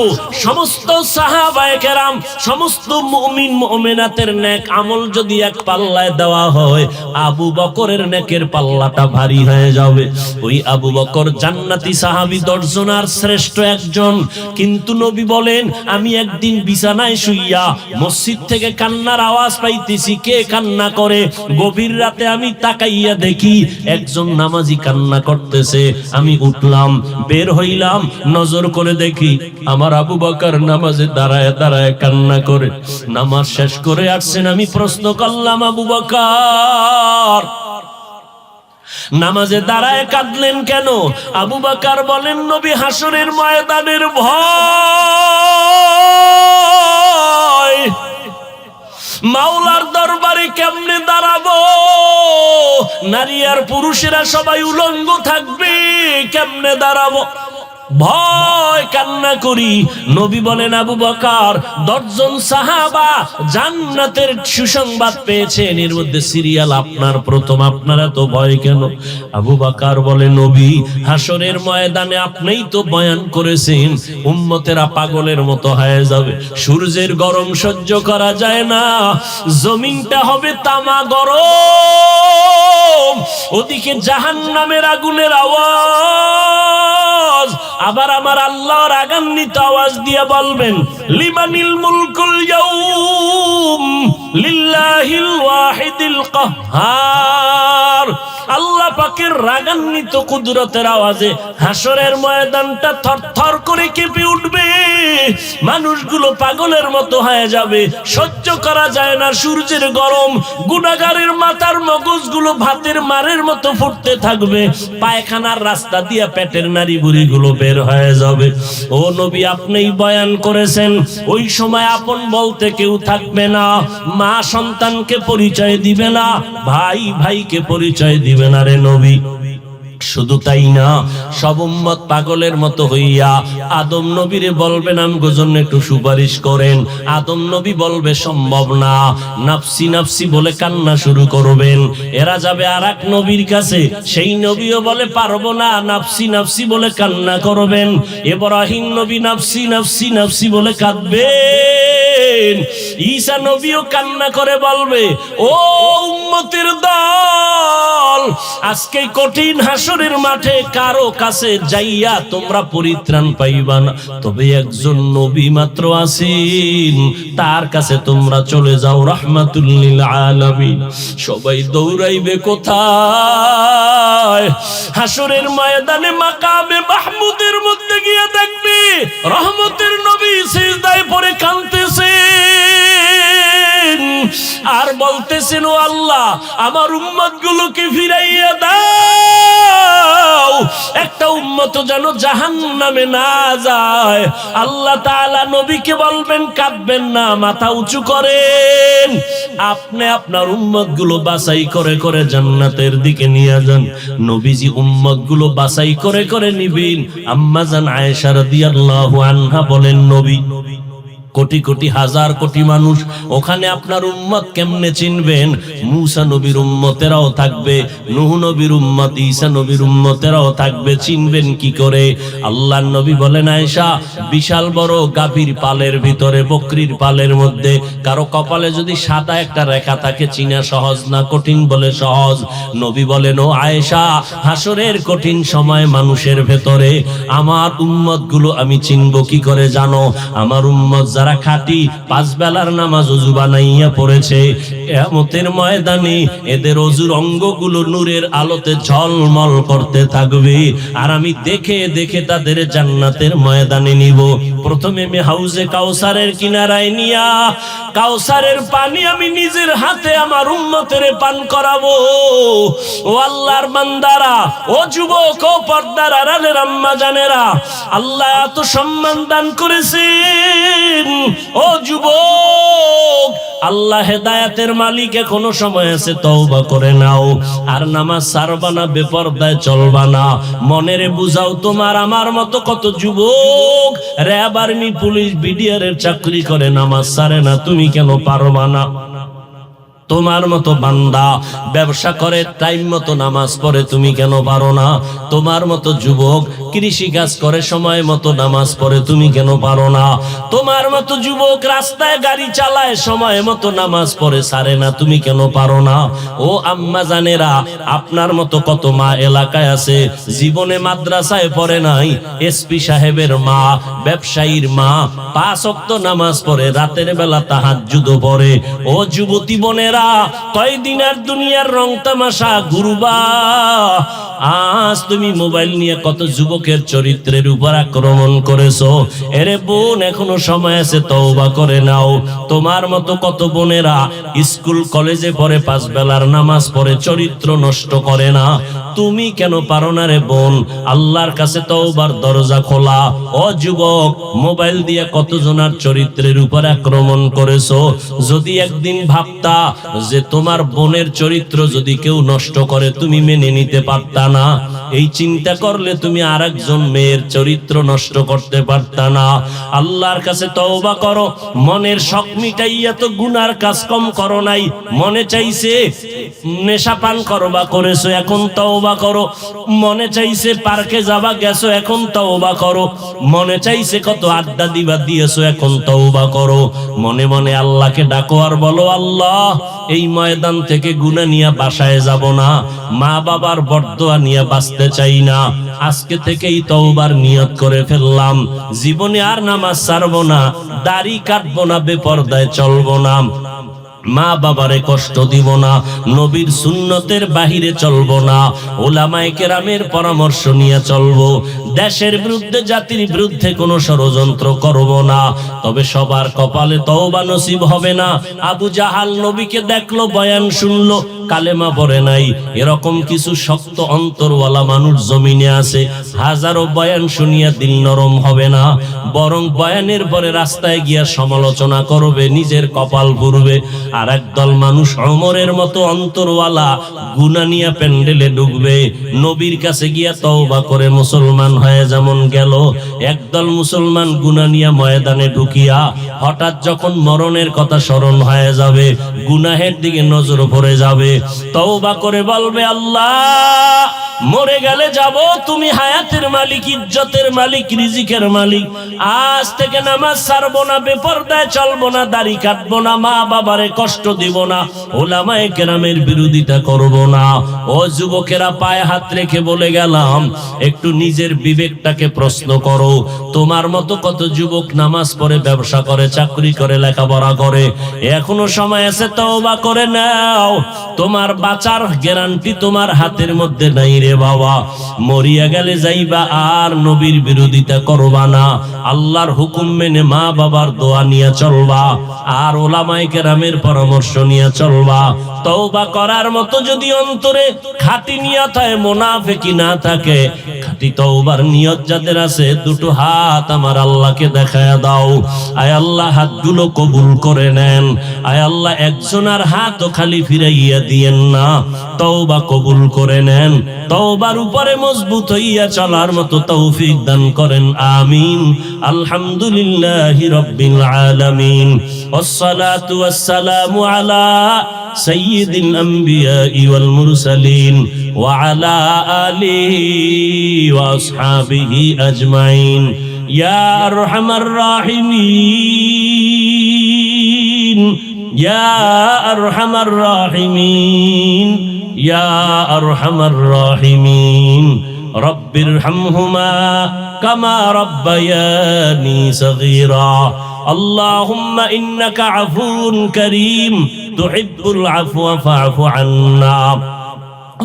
সমস্ত সাহাবায়ে কেরাম, সমস্ত মুমিন মুমিনাতের নেক আমল যদি এক পাল্লায় দেওয়া হয় আবু বকরের নেকের পাল্লাটা ভারী হয়ে যাবে। ওই আবু বকর জান্নাতি সাহাবী 10 জনের শ্রেষ্ঠ একজন। কিন্তু নবী বলেন আমি একদিন বিছানায় শুইয়া মসজিদ থেকে কান্নার আওয়াজ পাইতেছি। কে কান্না করে? গভীর রাতে আমি তাকাইয়া দেখি একজন নামাজি কান্না করতেছে। আমি উঠলাম, বের হইলাম, নজর করে দেখি আমার আবু বকর নামাজে দাঁড়ায় দাঁড়ায় কান্না করে। নামাজ শেষ করে আসছেন। আমি প্রশ্ন করলাম আবু বকর নামাজে দাঁড়ায় কাঁদলেন কেন? আবু বকর বলেন নবী হাসরের ময়দানের ভয়। মাওলার দরবারে কেমনে দাঁড়াবো? নারী আর পুরুষেরা সবাই উলঙ্গ থাকবে, কেমনে দাঁড়াবো? ভয় কান্না করি। নবী বলেন আবু বকর 10 জন সাহাবা জান্নাতের সুসংবাদ পেয়েছেন, এর মধ্যে সিরিয়াল আপনার প্রথম। আপনারা তো ভয় কেন? আবু বকর বলে নবী হাসরের ময়দানে আপনিই তো বয়ান করেছেন উম্মতেরা পাগলের মতো হয়ে যাবে, সূর্যের গরম সহ্য করা যায় না, জমিনটা হবে তামা গরম, ওদিকে জাহান্নামের আগুনের আওয়াজ। আবার আমার আল্লাহ রাগান্বিত আওয়াজ দিয়ে বলবেন লিমানিল মুলকুল ইয়াউম লিল্লাহিল ওয়াহিদিল কাহ্হার। আল্লাহ পাকের রাগান্বিত কুদরতের আওয়াজে হাসরের ময়দানটা থরথর করে কেঁপে উঠবে। মানুষগুলো পাগলের মতো হয়ে যাবে, সহ্য করা যায় না সূর্যের গরম। গুনাহগারের মাথার মগজগুলো ভাতের মারের মতো ফুটতে থাকবে, পায়খানার রাস্তা দিয়ে পেটের নাড়ি বুড়িগুলো বের হয়ে যাবে। ও নবী আপনিই বয়ান করেছেন ওই সময় আপন বলতে কেউ থাকবে না, মা সন্তানকে পরিচয় দিবে না, ভাই ভাইকে পরিচয় দিবে না রে নবী। শুধু তাই না, সব উম্মত পাগলের মতো হইয়া আদম নবীরে বলবেন আমগো জন্য একটু সুপারিশ করেন। আদম নবী বলবে সম্ভব না, নাফসি নাফসি বলে কান্না শুরু করবেন। এরা যাবে আরেক নবীর কাছে, সেই নবীও বলে পারবো না, নাফসি নাফসি বলে কান্না করবেন। ইব্রাহিম নবী নাফসি নাফসি নাফসি বলে কাঁদবেন। ঈসা নবীও কান্না করে বলবে ও উম্মতের দল, আজকে কঠিন হাসরের মাঠে কারো কাছে যাইয়া তোমরা পরিত্রাণ পাইবা না, তবে একজন নবী মাত্র আছেন, তার কাছে তোমরা চলে যাও, রাহমাতুল লিল আলামিন। সবাই দৌড়াইবে কোথায়? হাসরের ময়দানে মাকামে মাহমুদের মধ্যে গিয়ে দেখবে রহমতের নবী সিজদায় পড়ে কাঁদতেছেন আর বলতেছেন ও আল্লাহ আমার উম্মতগুলোকে ফিরাইয়া দাও, একটা উম্মত যেন জাহান্নামে না যায়। আল্লাহ তাআলা নবীকে বলবেন কাঁদবেন না, মাথা উঁচু করেন। আপনি আপনার উম্মতগুলো বাছাই করে করে জান্নাতের দিকে নিয়ে যান। নবীজি উম্মতগুলো বাছাই করে করে নিবেন। আম্মা জান আয়েশা রাদিয়াল্লাহু আনহা বলেন, নবী কোটি কোটি হাজার কোটি মানুষ, ওখানে আপনার উম্মত কেমনে চিনবেন? মুসা নবীর উম্মতেরাও থাকবে, নূহ নবীর উম্মত, ঈসা নবীর উম্মতেরাও থাকবে, চিনবেন কি করে? আল্লাহর নবী বলেন, আয়েশা, বিশাল বড় গাভীর পালের ভিতরে, বকরির পালের মধ্যে কারো কপালে যদি সাদা একটা রেখা থাকে, চিনা সহজ না কঠিন? বলে সহজ। নবী বলেন, ও আয়েশা, হাসরের কঠিন সময় মানুষের ভেতরে আমার উম্মত গুলো আমি চিনব কি করে জানো? আমার উম্মত যারা খাঁটি, 5 বেলার নামাজ ওযু বানাইয়া পড়েছে, কিয়ামতের ময়দানে এদের ওযুর অঙ্গগুলো নূরের আলোতে ঝলমল করতে থাকবে, আর আমি দেখে দেখে তাদের জান্নাতের ময়দানে নিব। প্রথমে আমি হাউজে কাউসারের কিনারায় নিয়া কাউসারের পানি আমি নিজের হাতে আমার উম্মতের পান করাবো। ও আল্লাহর বান্দারা, ও যুবক, ও পর্দার আড়ালের আম্মা জানেরা, আল্লাহ এত সম্মান দান করেছেন। ও যুবক, আল্লাহ হেদায়েতের মালিক, এখনো সময় আছে, তওবা করে নাও। আর নামাজ ছাড়বা না, বেপরদায় চলবা না। মনেরে বুঝাও, তোমার আমার মতো কত যুবক র‍্যাব, আর্মি, পুলিশ, বিডিআর এর চাকরি করে, নামাজ ছাড়ে না, তুমি কেন পারবা না? তোমার মতো বান্দা ব্যবসা করে, টাইম মতো নামাজ পড়ে, তুমি কেন পারো না? তোমার মতো যুবক কৃষি কাজ করে, সময় মতো নামাজ পড়ে, তুমি কেন পারো না? তোমার মতো যুবক রাস্তায় গাড়ি চালায়, সময় মতো নামাজ পড়ে, ছাড়ে না, তুমি কেন পারো না? ও আম্মা জানেরা, আপনার মতো কত মা এলাকায় আছে, জীবনে মাদ্রাসায় পড়ে নাই, এসপি সাহেবের মা, ব্যবসায়ীর মা, 5 ওয়াক্ত নামাজ পড়ে, রাতের বেলা তাহাজ্জুদ পড়ে। ও যুবতী বোনেরা, কয়দিন আর দুনিয়ার রং তামাশা ঘুরবা? আজ তুমি মোবাইল নিয়ে কত যুবকের চরিত্রের উপর আক্রমণ করেছো। এরে বোন, এখনো সময় আছে, তওবা করে নাও। তোমার মতো কত বোনেরা স্কুল কলেজে পড়ে, 5 বেলার নামাজ পড়ে, চরিত্র নষ্ট করে না, তুমি কেন পারো না রে বোন? আল্লাহর কাছে তওবার দরজা খোলা। ও যুবক, মোবাইল দিয়ে কতজনার চরিত্রের উপর আক্রমণ করেছো। যদি একদিন ভাবতা যে তোমার বোনের চরিত্র যদি কেউ নষ্ট করে, তুমি মেনে নিতে পারতা না, এই চিন্তা করলে তুমি আরেকজন মেয়ের চরিত্র নষ্ট করতে পারতা না। আল্লাহর কাছে তওবা করো। মনের শখ মিটাইয়া তো গুনার কাজ কম করো নাই। মনে চাইছে নেশা পান করবা, করেছো, এখন তওবা করো। মনে চাইছে পার্কে যাবা, গেছো, এখন তওবা করো। মনে চাইছে কত আড্ডা দিবা, দিয়েছো, এখন তওবা করো। মনে মনে আল্লাহকে ডাকো আর বলো, আল্লাহ, এই ময়দান থেকে গুনাহ নিয়ে বাসায় যাব না, মা বাবার বরদোয়া নিয়ে বাঁচতে চাই না। আজকে থেকেই তওবার নিয়ত করে ফেললাম, জীবনে আর নামাজ ছাড়বো না, দাড়ি কাটবো না, বেপরদায় চলবো না, মা বাবারে কষ্ট দিব না, নবীর সুন্নতের বাহিরে চলবো না, উলামায়ে কেরামের পরামর্শ নিয়ে চলবো, দেশের বিরুদ্ধে, জাতির বিরুদ্ধে কোনো ষড়যন্ত্র করব না। তবে সবার কপালে তওবা নসিব হবে না। আবু জাহাল নবীকে দেখলো, বয়ান শুনলো, কালেমা পড়ে নাই, এরকম কিছু শক্ত অন্তরওয়ালা মানুষ জমিনে আছে। হাজারো বয়ান শুনিয়া দিল নরম হবে না, বরং বয়ানের পরে রাস্তায় গিয়া সমালোচনা করবে, নিজের কপাল পুড়বে। আর একদল মানুষ ওমরের মতো অন্তরওয়ালা গুনাহ নিয়ে প্যান্ডেলে ঢুকবে, নবীর কাছে গিয়া তওবা করে মুসলমান হয়ে যেমন গেল। একদল মুসলমান গুনাহ নিয়ে ময়দানে ঢুকিয়া হঠাৎ যখন মরণের কথা স্মরণ হয়ে যাবে, গুনাহের দিকে নজর পড়ে যাবে, তওবা করে বলবে, আল্লাহ, মরে গেলে যাব, তুমি হায়াতের মালিক, ইজ্জতের মালিক, রিজিকের মালিক। আজ থেকে নামাজ ছাড়বো না, বেপরদায় চলবো না, দাড়ি কাটবো না, মা বাবারে কষ্ট দিব না, উলামায়ে কেরামের বিরোধিতা করব না। ও যুবকেরা, পায়ে হাত রেখে বলে গেলাম, একটু নিজের বিবেকটাকে প্রশ্ন করো। তোমার মতো কত যুবক নামাজ পড়ে, ব্যবসা করে, চাকরি করে, লেখাপড়া করে, এখনো সময় আছে, তওবা করে নাও। তোমার বাঁচার গ্যারান্টি তোমার হাতের মধ্যে নাই রে বাবা। মরিয়া গেলে যাইবা, আর নবীর বিরোধিতা করবা না, আল্লাহর হুকুম মেনে মা বাবার দোয়া নিয়ে চলবা, আর উলামায়ে কেরামের পরামর্শ নিয়ে চলবা। তওবা করার মতো যদি অন্তরে খাঁটি নিয়ত হয়, মুনাফিকি না থাকে, খাঁটি তওবার নিয়ত যাদের আছে দুটো হাত আমার আল্লাহকে দেখায়া দাও। আয় আল্লাহ হাতগুলো কবুল করে নেন। আয় আল্লাহ একজনের হাতও খালি ফিরাইয়া দিয়েন না, তওবা কবুল করে নেন। তওবার উপরে মজবুত হইয়া চলার মতো তৌফিক দান করেন, আমিন। আলহামদুলিল্লাহি রাব্বিল আলামিন। ওয়াসসালাতু ওয়াসসালামু আলা সাইয়্যিদিল আমবিয়াই ওয়াল মুরসালিন ওয়া আলা আলিহি ওয়া আসহাবিহি আজমাইন। ইয়া আরহামার রাহিমিন, ইয়া আরহামার রাহিমিন, ইয়া আরহামার রাহিমিন। রব্বিরহামহুমা কামা রাব্বায়ানি সগীরা। আল্লাহুম্মা ইন্নাকা আফুউন কারীম তুহিব্বুল আফওয়া ফা'ফু আন্না।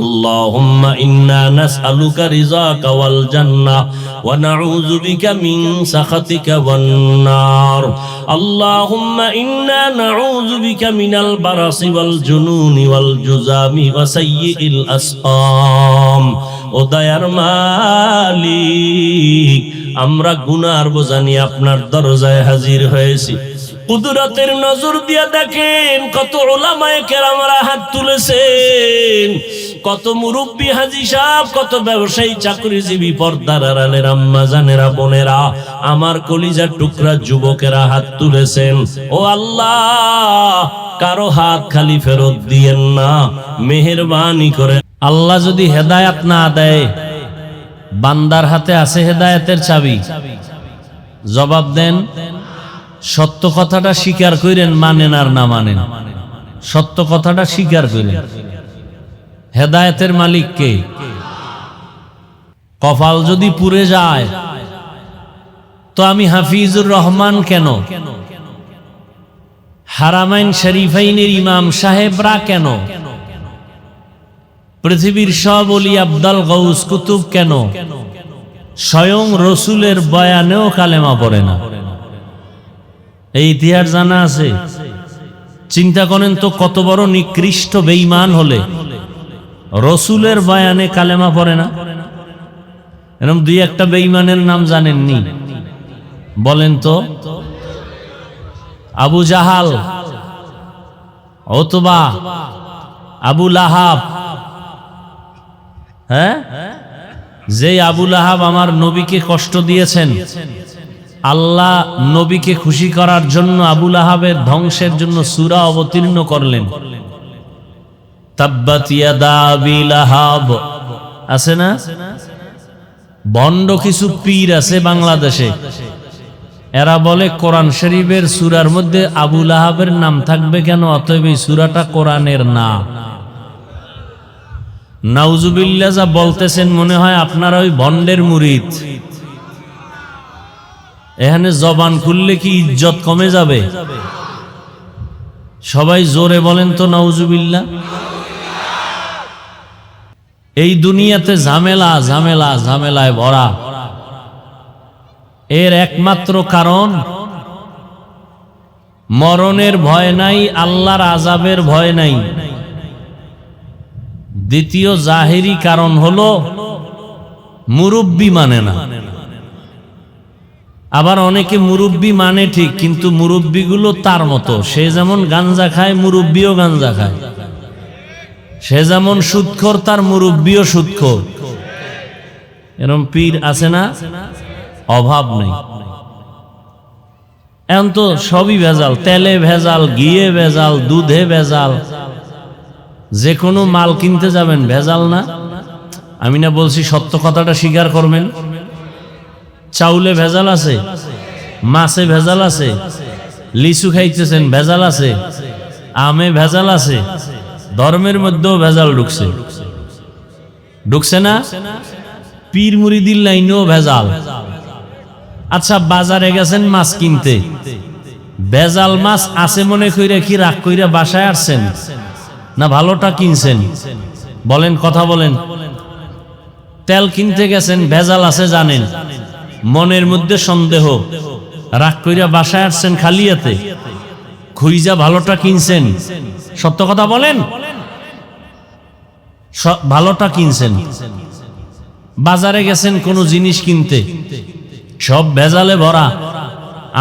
اللهم إنا نسألك رضاك والجنة ونعوذ بك من سخطك والنار. اللهم إنا نعوذ بك من البرص والجنون والجذام وسيء الأسقام. ও দয়ার মালিক, আমরা গুনার বোঝা নিয়ে আপনার দরজায় হাজির হয়েছি। কুদরতের নজর দিয়ে দেখেন কত উলামায়ে কেরামরা হাত তুলেছেন, কত মুরব্বী হাজী সাহেব, কত ব্যবসায়ী চাকরিজীবী, পর্দার আড়ালের আম্মা জানেরা, বোনেরা, আমার কলিজার টুকরা যুবকেরা হাত তুলেছেন। ও আল্লাহ, কারো হাত খালি ফেরত দিয়েন না, মেহেরবানি করে। আল্লাহ যদি হেদায়েত না দেয়, বান্দার হাতে আছে হেদায়েতের চাবি। জবাব দেন। সত্য কথাটা স্বীকার করেন, মানেন আর না মানেন, সত্য কথাটা স্বীকার করেন। হেদায়েতের মালিক কে? কপাল যদি পুড়ে যায় তো আমি হাফিজুর রহমান কেন? হারামাইন শরীফাইনের ইমাম সাহেবরা কেন? পৃথিবীর সব ওলি আব্দাল গৌস কুতুব কেন? স্বয়ং রসুলের বয়ানেও কালেমা পড়ে না। এই ইতিহাস জানা আছে? চিন্তা করেন তো, কত বড় নিকৃষ্ট বেঈমান হলে রসুলের বয়ানে কালেমা পড়ে না। এরকম দুই একটা বেঈমানের নাম জানেননি? বলেন তো। আবু জাহাল, উতবা, আবু লাহাব। হ্যাঁ, যে আবু লাহাব আমার নবীকে কষ্ট দিয়েছেন, আল্লাহ নবীকে খুশি করার জন্য আবু লাহাবের ধ্বংসের জন্য সূরা অবতীর্ণ করলেন। তাব্বাত ইয়াদা আবি লাহাব আছে না? ভণ্ড কিছু পীর আছে বাংলাদেশে, এরা বলে কোরআন শরীফের সূরার মধ্যে আবু লাহাবের নাম থাকবে কেন? অতএব এই সূরাটা কোরআনের না। নাউজুবিল্লাহ, যা বলতেছেন মনে হয় আপনারা ওই ভণ্ডের মুরিদ। এখানে জবান খুললে কি ইজ্জত কমে যাবে? সবাই জোরে বলেন তো নাউজুবিল্লাহ। এই দুনিয়াতে ঝামেলা ঝামেলা ঝামেলায় ভরা। এর একমাত্র কারণ মরণের ভয় নাই, আল্লাহর আযাবের ভয় নাই। দ্বিতীয় জাহেরি কারণ হলো মুরব্বি মানে না। আবার অনেকে মুরব্বি মানে ঠিক, কিন্তু মুরব্বিগুলো তার মতো। সে যেমন গাঞ্জা খায়, মুরব্বিও গাঞ্জা খায়। সে যেমন সুদখোর, তার মুরব্বিও সুদখোর। এরকম পীর আছে না? অভাব নেই। এখন তো সবই ভেজাল, তেলে ভেজাল, ঘিয়ে ভেজাল, দুধে ভেজাল। যে কোনো মাল কিনতে যাবেন ভেজাল না? আমি না বলছি সত্য কথাটা স্বীকার করবেন। চাউলে ভেজাল আছে, মাছে ভেজাল আছে, লিচু খাইতেছেন ভেজাল আছে, আমে ভেজাল আছে, ধর্মের মধ্যেও ভেজাল ঢুকছে। ঢুকছে না? পীর মুরিদির লাইনেও ভেজাল। আচ্ছা, বাজারে গেছেন মাছ কিনতে, ভেজাল মাছ আছে মনে কইরা কি রাগ কইরা বাসায় আসছেন, না ভালোটা কিনছেন? বলেন, কথা বলেন। তেল কিনতে গেছেন, ভেজাল আছে জানেন, মনের মধ্যে সন্দেহ, রাগ কইরা বাসায় আসছেন খালিয়াতে, খুঁজা ভালোটা কিনছেন? সত্য কথা বলেন, ভালোটা কিনছেন। বাজারে গেছেন কোনো জিনিস কিনতে, সব ভেজালে ভরা,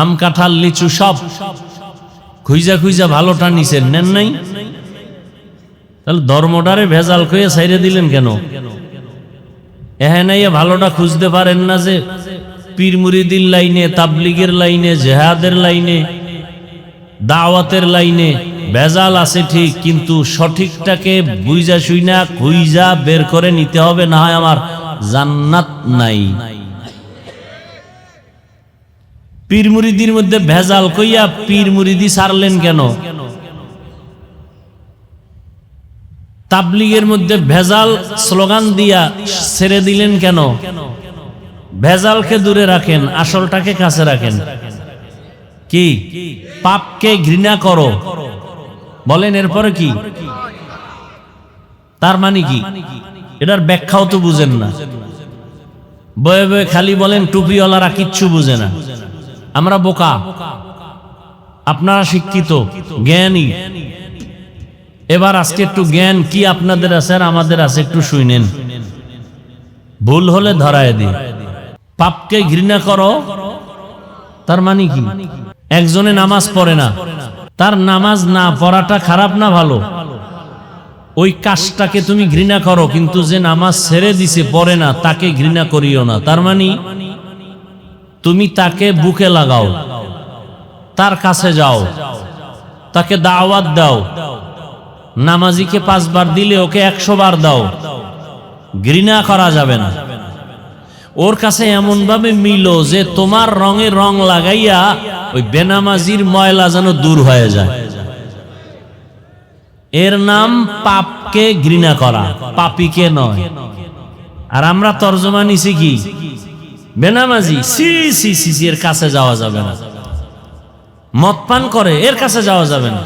আম কাঁঠাল লিচু সব খুঁজা খুঁজা ভালোটা নিছেন, নেন নাই? তাহলে ধর্মটারে ভেজাল কইয়া ছাইরে দিলেন কেন? এহেনাইয়া ভালোটা খুঁজতে পারেন না যে পীর মুরিদির লাইনে, তাবলিগের লাইনে, জেহাদের লাইনে, দাওয়াতের লাইনে ভেজাল আছে ঠিক, কিন্তু সঠিকটাকে বুঝা শুইনা খুঁজা বের করে নিতে হবে, না হয় আমার জান্নাত নাই। পীর মুরিদির মধ্যে ভেজাল কইয়া পীর মুরিদি ছাড়লেন কেন? তাবলিগের মধ্যে ভেজাল স্লোগান দিয়া ছেড়ে দিলেন কেন? ভেজালকে দূরে রাখেন, আসলটাকে কাছে রাখেন। কি? পাপকে ঘৃণা করো, বলেন এরপরে কি? তার মানে কি? এটার ব্যাখ্যাও তো বুঝেন না, বয়ে বয়ে খালি বলেন টুপিওয়ালারা কিচ্ছু বুঝে না। আমরা বোকা, আপনারা শিক্ষিত, জ্ঞানী। এবার আজকে একটু জ্ঞান কি আপনাদের আছে আর আমাদের আছে একটু শুনেন, ভুল হলে ধরায় দিই। পাপকে ঘৃণা করো তার মানে কি? একজনে নামাজ পড়ে না, তার নামাজ না পড়াটা খারাপ না ভালো? ওই কাজটাকে তুমি ঘৃণা করো, কিন্তু যে নামাজ ছেড়ে দিছে পড়ে না তাকে ঘৃণা করিও না। তার মানে তুমি তাকে বুকে লাগাও, তার কাছে যাও, তাকে দাওয়াত দাও। নামাজিকে 5 বার দিলে ওকে 100 বার দাও, ঘৃণা করা যাবে না। ওর কাছে এমন ভাবে মিলো যে তোমার রঙে রং লাগাইয়া ওই বেনামাজির ময়লা যেন দূর হয়ে যায়। এর নাম পাপকে ঘৃণা করা, পাপীকে নয়। আর আমরা তর্জমা নিছি কি? বেনামাজি সি সি সি সি, এর কাছে যাওয়া যাবে না। মদ পান করে, এর কাছে যাওয়া যাবে না।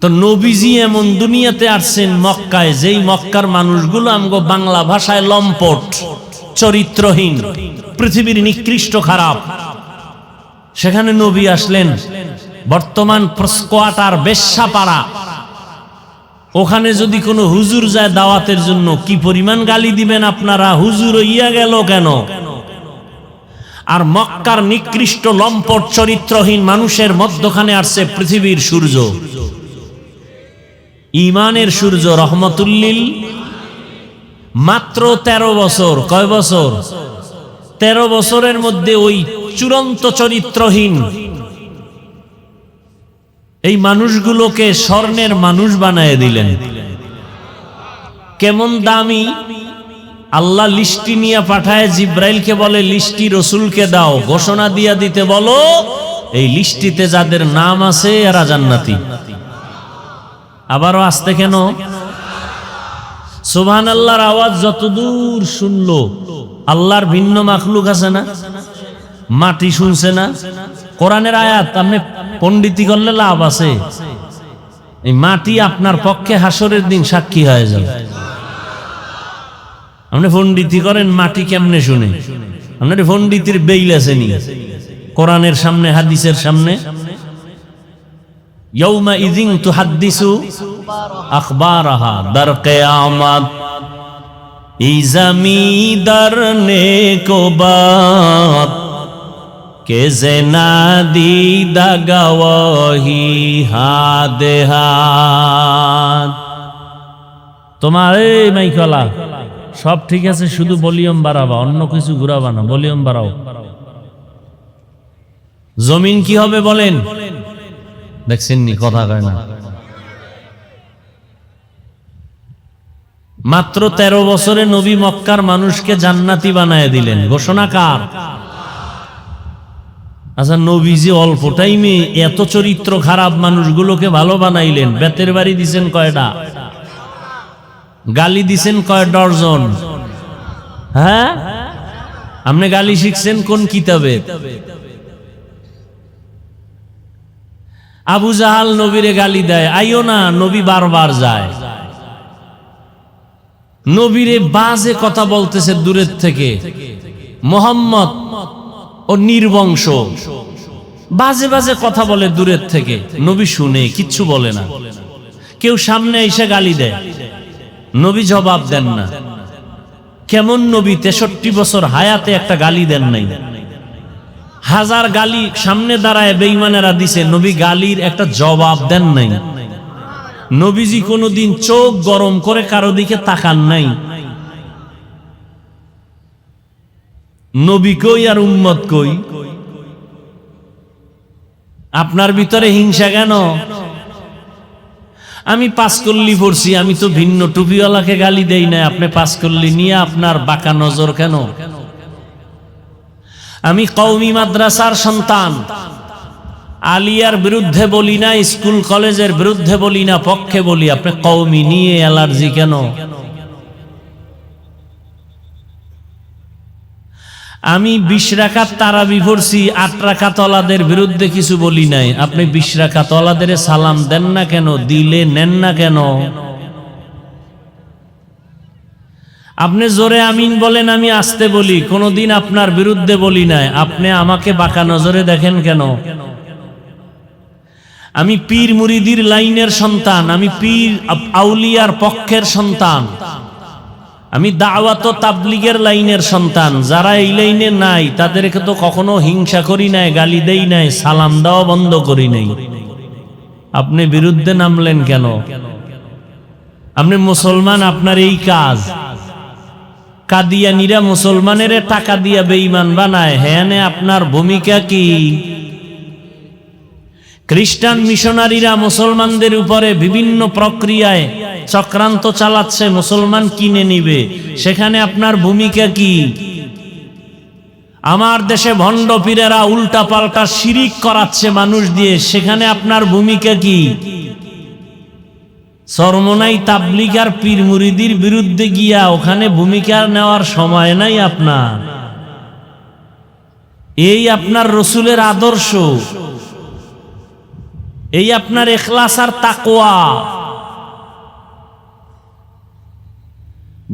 তো নবীজি এমন দুনিয়াতে আসছেন মক্কায়, যেই মক্কার মানুষগুলো আমগো বাংলা ভাষায় লম্পট, চরিত্রহীন, পৃথিবীর নিকৃষ্ট, খারাপ। সেখানে নবী আসলেন, বর্তমান স্কোয়াটার, বেশ্যাপাড়া, ওখানে যদি কোনো হুজুর যায় দাওয়াতের জন্য, কি পরিমাণ গালি দিবেন আপনারা, হুজুর ইয়া গেল কেন? আর মক্কার নিকৃষ্ট লম্পট চরিত্রহীন মানুষের মধ্যখানে আসছে পৃথিবীর সূর্য, ইমানের সূর্য, রহমতুল্লিল। মাত্র 13 বছর। কয় বছর? 13 বছরের মধ্যে ওই চূড়ান্ত চরিত্রহীন এই মানুষগুলোকে স্বর্ণের মানুষ বানায় দিলেন। কেমন দামি! আল্লাহ লিস্টি নিয়ে পাঠায়, জিব্রাইলকে বলে লিস্টি রসুলকে দাও, ঘোষণা দিয়া দিতে বলো এই লিস্টিতে যাদের নাম আছে এরা জান্নাতি। আবারও আসতে কেন? সুবহানাল্লাহর আওয়াজ যতদূর শুনলো, আল্লাহর ভিন্ন মাখলুক আছে না? মাটি শুনছে না? কোরআনের আয়াত আপনি পণ্ডিতি করলে লাভ আছে। এই মাটি আপনার পক্ষে হাসরের দিন সাক্ষী হয়ে যাবে। আপনি পণ্ডিতি করেন, মাটি কেমনে শুনে? আপনার পণ্ডিতির বেইল আছে নি কোরআনের সামনে, হাদিসের সামনে? ইয়াউমা ইযিন তুহাদ্দিসু আখবারাহা, দার কিয়ামত এই জমিদার নেকো বাত কে জেনা দিদা গওয়াহি হাদে হাত। তোমার এই মাইকলা সব ঠিক আছে, শুধু ভলিউম বাড়াবা, অন্য কিছু ঘুরাবা না, ভলিউম বাড়াও। জমিন কি হবে বলেন? দেখছেন নি, কথা কয় না। মাত্র 13 বছরে নবী মক্কার মানুষকে জান্নাতি বানায় দিলেন। ঘোষণা কার? আচ্ছা, নবীজি অল্প টাইমে এত চরিত্র খারাপ মানুষগুলোকে ভালো বানাইলেন। বেতের বাড়ি দিছেন কয়টা? গালি দিছেন কয় ডজন? হ্যাঁ, আপনি গালি শিখছেন কোন কিতাবে? আবু জাহাল নবীরে গালি দেয়, আইও না, নবী বারবার যায়। নবীরে বাজে কথা বলতেছে দূরের থেকে, মোহাম্মদ ও নির্বংশ, বাজে বাজে কথা বলে দূরের থেকে। নবী শুনে, কিচ্ছু বলে না। কেউ সামনে এসে গালি দেয়, নবী জবাব দেন না। কেমন নবী 63 বছর হায়াতে একটা গালি দেন নাই? হাজার গালি সামনে দাঁড়ায় বেঈমানেরা দিছে, নবী গালির একটা জবাব দেন নাই। নবীজি কোনোদিন চোখ গরম করে কারো দিকে তাকান নাই। নবী কই আর উম্মত কই? আপনার ভিতরে হিংসা কেন? আমি পাঁচকল্লি পড়ছি, আমি তো ভিন্ন টুপিওয়ালাকে গালি দেই না, আপনি পাঁচকল্লি নিয়ে আপনার বাঁকা নজর কেন? আমি কওমি মাদ্রাসার সন্তান, আলিয়ার বিরুদ্ধে বলি না, স্কুল কলেজের বিরুদ্ধে বলি না, পক্ষে বলি। আপনি কওমি নিয়ে অ্যালার্জি কেন? আমি 20 রাকাত তারাবি পড়ছি, 8 রাকাত ওয়ালাদের বিরুদ্ধে কিছু বলি নাই। আপনি 20 রাকাত ওয়ালাদের সালাম দেন না কেন? দিলে নেন না কেন? আপনি জোরে আমিন বলেন, আমি আস্তে বলি, কোনোদিন আপনার বিরুদ্ধে বলি নাই। আপনি আমাকে বাঁকা নজরে দেখেন কেন? আমি পীর মুরিদির লাইনের সন্তান, আমি পীর আউলিয়ার পক্ষের সন্তান, আমি দাওয়াত ও তাবলীগের লাইনের সন্তান। যারা এই লাইনে নাই তাদেরকে তো কখনো হিংসা করি নাই, গালি দেই নাই, সালাম দেওয়া বন্ধ করি নাই। আপনি বিরুদ্ধে নামলেন কেন? আপনি মুসলমান, আপনার এই কাজ। কাদিয়ানীরা মুসলমানের টাকা দিয়া বেঈমান বানায়, হ্যাঁ আপনার ভূমিকা কি? খ্রিস্টান মিশনারিরা মুসলমানদের উপরে বিভিন্ন প্রক্রিয়ায় চক্রান্ত চালাচ্ছে, মুসলমান কিনে নিবে, সেখানে আপনার ভূমিকা কি? আমার দেশে ভণ্ড পীরেরা উল্টা পাল্টা শিরিক করাচ্ছে মানুষ দিয়ে, সেখানে আপনার ভূমিকা কি? চরমনাই তাবলীগ আর পীর মুরিদির বিরুদ্ধে গিয়া ওখানে ভূমিকা নেওয়ার সময় নাই আপনার। এই আপনার রসুলের আদর্শ, এই আপনার ইখলাস আর তাকওয়া।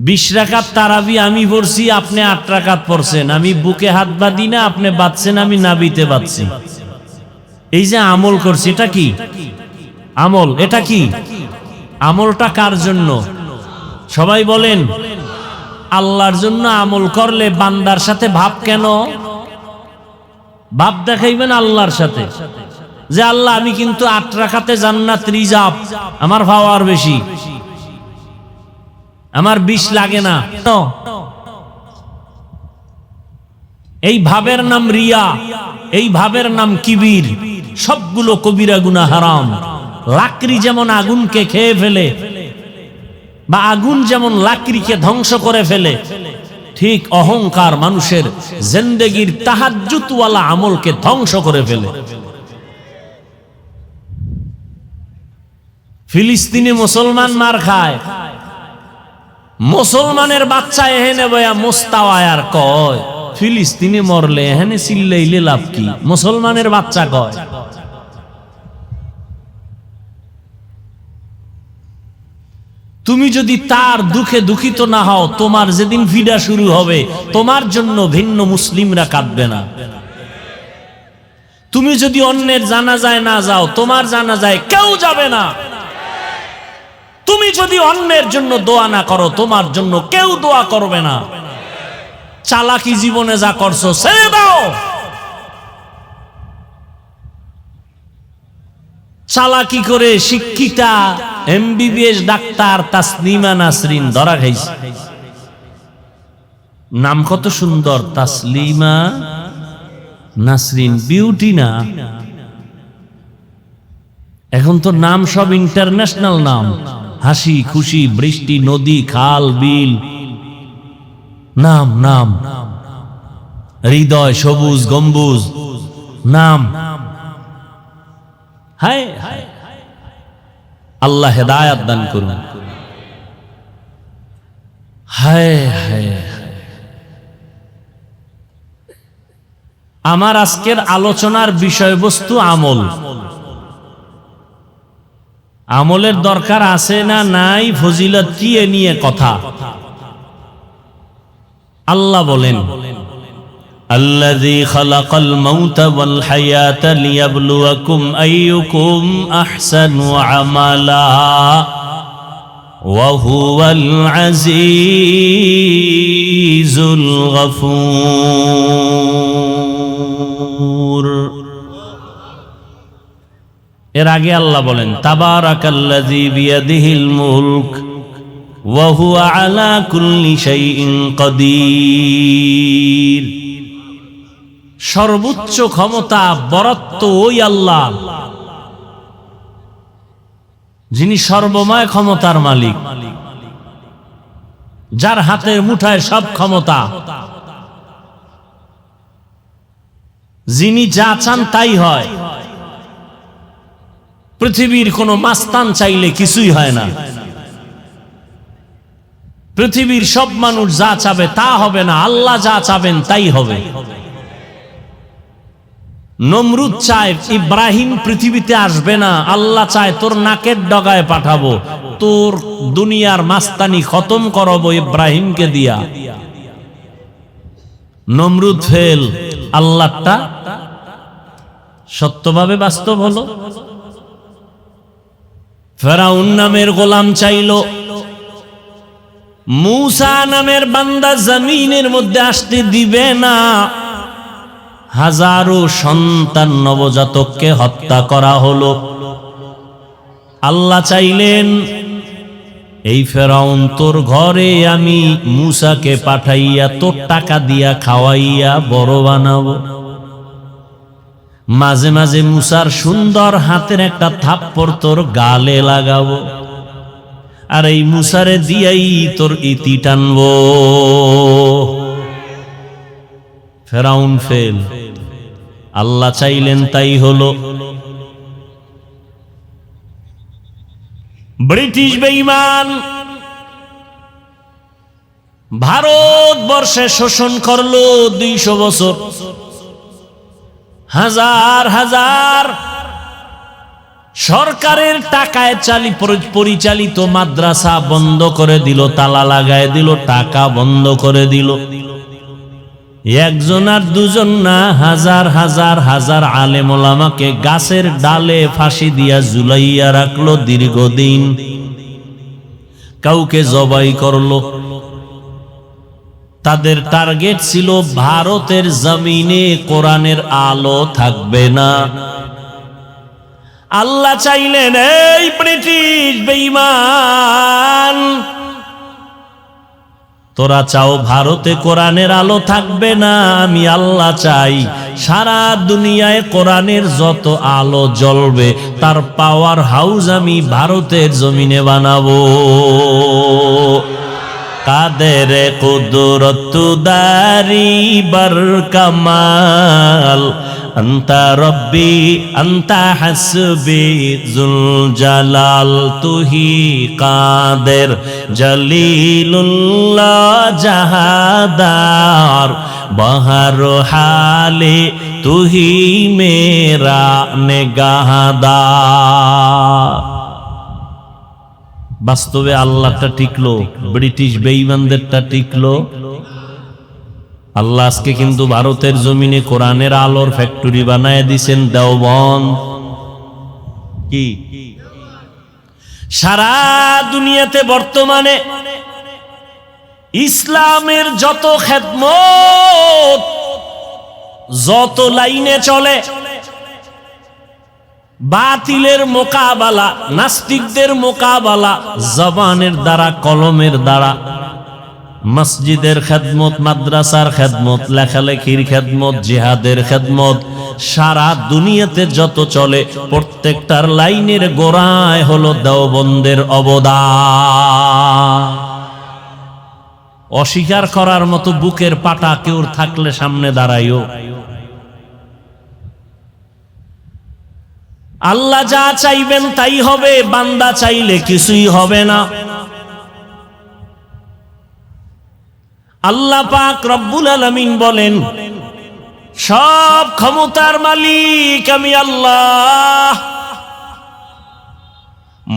20 রাকাত তারাবি আমি পড়ছি, আপনি 8 রাকাত পড়ছেন। আমি বুকে হাত বাঁধি না, আপনি বাঁধছেন, আমি নাবিতে বাঁধছি। এই যে আমল করছি, এটা কি আমল? এটা কি আমলটা? কার জন্য? সবাই বলেন। আল্লাহর জন্য আমল করলে বান্দার সাথে ভাব কেন? ভাব দেখাইবেন আল্লাহর সাথে যে আল্লাহ আমি কিন্তু 8 রাকাতে জান্নাত রিজার্ভ, আমার পাওয়ার বেশি, আমার 20 লাগে না। এই ভাবের নাম রিয়া, এই ভাবের নাম কিবির। সবগুলো কবিরা গুনাহ, হারাম। লাকড়ি যেমন আগুনকে খেয়ে ফেলে, বা আগুন যেমন লাকড়িকে ধ্বংস করে ফেলে, ঠিক অহংকার মানুষের জিন্দেগীর তাহাজ্জুদওয়ালা আমলকে ধ্বংস করে ফেলে। ফিলিস্তিনে মুসলমান মার খায়, মুসলমানের বাচ্চা এহেনে বয়া মোস্তাওয়ার কয় ফিলিস্তিনে মরলে এহেনে চিল্লাইলে লাভ কি? মুসলমানের বাচ্চা কয়। তুমি যদি তার দুঃখে দুঃখিত না হও, তোমার যেদিন ভিড়া শুরু হবে, তোমার জন্য ভিন্ন মুসলিমরা কাঁদবে না। তুমি যদি অন্যের জানাজায় না যাও, তোমার জানাজায় কেউ যাবে না। তুমি যদি অন্যের জন্য দোয়া না করো, তোমার জন্য কেউ দোয়া করবে না। চালাকি জীবনে যা করছো ছেড়ে দাও। চালাকি করে শিক্ষিতা এমবিবিএস ডাক্তার তাসলিমা নাসরিন ধরা খাইছে। নাম কত সুন্দর, তাসলিমা নাসরিন, বিউটি না? এখন তো নাম সব ইন্টারন্যাশনাল নাম। হাসি খুশি, বৃষ্টি, নদী, খাল, বিল, নাম নাম। হৃদয়, সবুজ গম্বুজ, নাম। হায় হায়, আল্লাহ হেদায়াত দান করুন। হায় হায়, আমার আজকের আলোচনার বিষয়বস্তু আমল। আমলের দরকার আছে না নাই, ফজিলত কি এ নিয়ে কথা। আল্লাহ বলেন, আল্লাযী খালাকাল মাউতা ওয়াল হায়াতা লিয়াবলুয়াকুম আইয়ুকুম আহসানু আমালা ওয়া হুয়াল আজিজুল গফুর। এর আগে আল্লাহ বলেন তাবারাকাল্লাযী বিয়াদিহিল মুলক ওয়া হুয়া আলা কুল্লি শাইইন কাদির। সর্বোচ্চ ক্ষমতা বরাত্ত ওই আল্লাহ যিনি সর্বময় ক্ষমতার মালিক, যার হাতের মুঠায় সব ক্ষমতা, যিনি যা চান তাই হয়। পৃথিবীর কোন মাস্তান চাইলে কিছুই হয় না। পৃথিবীর সব মানুষ যা চাবে তা হবে না, আল্লাহ যা চাবেন তাই হবে। নমরুদ চায় ইব্রাহিম পৃথিবীতে আসবে না, আল্লাহ চায় তোর নাকের ডগায় পাঠাবো, তোর দুনিয়ার মাস্তানি খতম করবো ইব্রাহিমকে দিয়া। নমরুদ ফেল, আল্লাহটা সত্যভাবে বাস্তব হলো। ফেরাউন নামের গোলাম চাইল, মূসা নামের বান্দা জমিনের মধ্যে আসতে দিবে না। হাজারো সন্তান নবজাতককে হত্যা করা হলো। আল্লাহ চাইলেন এই ফেরাউন তোর ঘরে আমি মূসাকে পাঠাইয়া তোর টাকা দিয়া খাওয়াইয়া বড় বানাবো। মাঝে মাঝে মূসার সুন্দর হাতের একটা থাপ্পড় তোর গালে লাগাবো, আর এই মূসারে দিয়াই তোর ইতি টানবো। ফেরাউন ফেল, আল্লাহ চাইলেন তাই হলো। ব্রিটিশ বেঈমান ভারতবর্ষে শোষণ করলো 200 বছর। হাজার হাজার সরকারের টাকায় পরিচালিত মাদ্রাসা বন্ধ করে দিল, তালা লাগায় দিল, টাকা বন্ধ করে দিল। একজন আর দুজন না, হাজার হাজার হাজার আলেম ওলামাকে গাছের ডালে ফাঁসি দিয়া ঝুলাইয়া রাখলো দীর্ঘদিন। কাউকে জবাই করলো। তাদের টার্গেট ছিল ভারতের জমিনে কোরআনের আলো থাকবে না। আল্লাহ চাইলেন এই ব্রিটিশ বেঈমান, তোরা চাও ভারতে কোরআনের আলো থাকবে না, আমি আল্লাহ চাই সারা দুনিয়ায় কোরআনের যত আলো জ্বলবে তার পাওয়ার হাউস আমি ভারতের জমিনে বানাবো। কাদের কুদরত দারি বার কামাল, আন্তা রব্বি আন্তা হাসবি জুল জালাল, তুহি কাদের জলিলুল্লাহ জাহাদার, বহর হালে তুহি মেরা নেগাহদার। বাস্তবে আল্লাহটা টিকলো, ব্রিটিশ বেঈমানদেরটা টিকলো। আল্লাহ আজকে কিন্তু ভারতের জমিনে কোরআনের আলোর ফ্যাক্টরি বানায় দিছেন দেওবন্দ। কি সারা দুনিয়াতে বর্তমানে ইসলামের যত খেদমত, যত লাইনে চলে, বাতিলের মোকাবেলা, নাস্তিকদের মোকাবেলা জবানের দ্বারা, কলমের দ্বারা, মসজিদের খেদমত, মাদ্রাসার খেদমত, লেখালেখির খেদমত, জিহাদের খেদমত, সারা দুনিয়াতে যত চলে প্রত্যেকটার লাইনের গোড়ায় হলো দেওবন্দের অবদান। অস্বীকার করার মতো বুকের পাটা কেউ থাকলে সামনে দাঁড়াইও। আল্লাহ যা চাইবেন তাই হবে, বান্দা চাইলে কিছুই হবে না। আল্লাহ পাক রব্বুল আলামিন বলেন সব ক্ষমতার মালিক আমি আল্লাহ।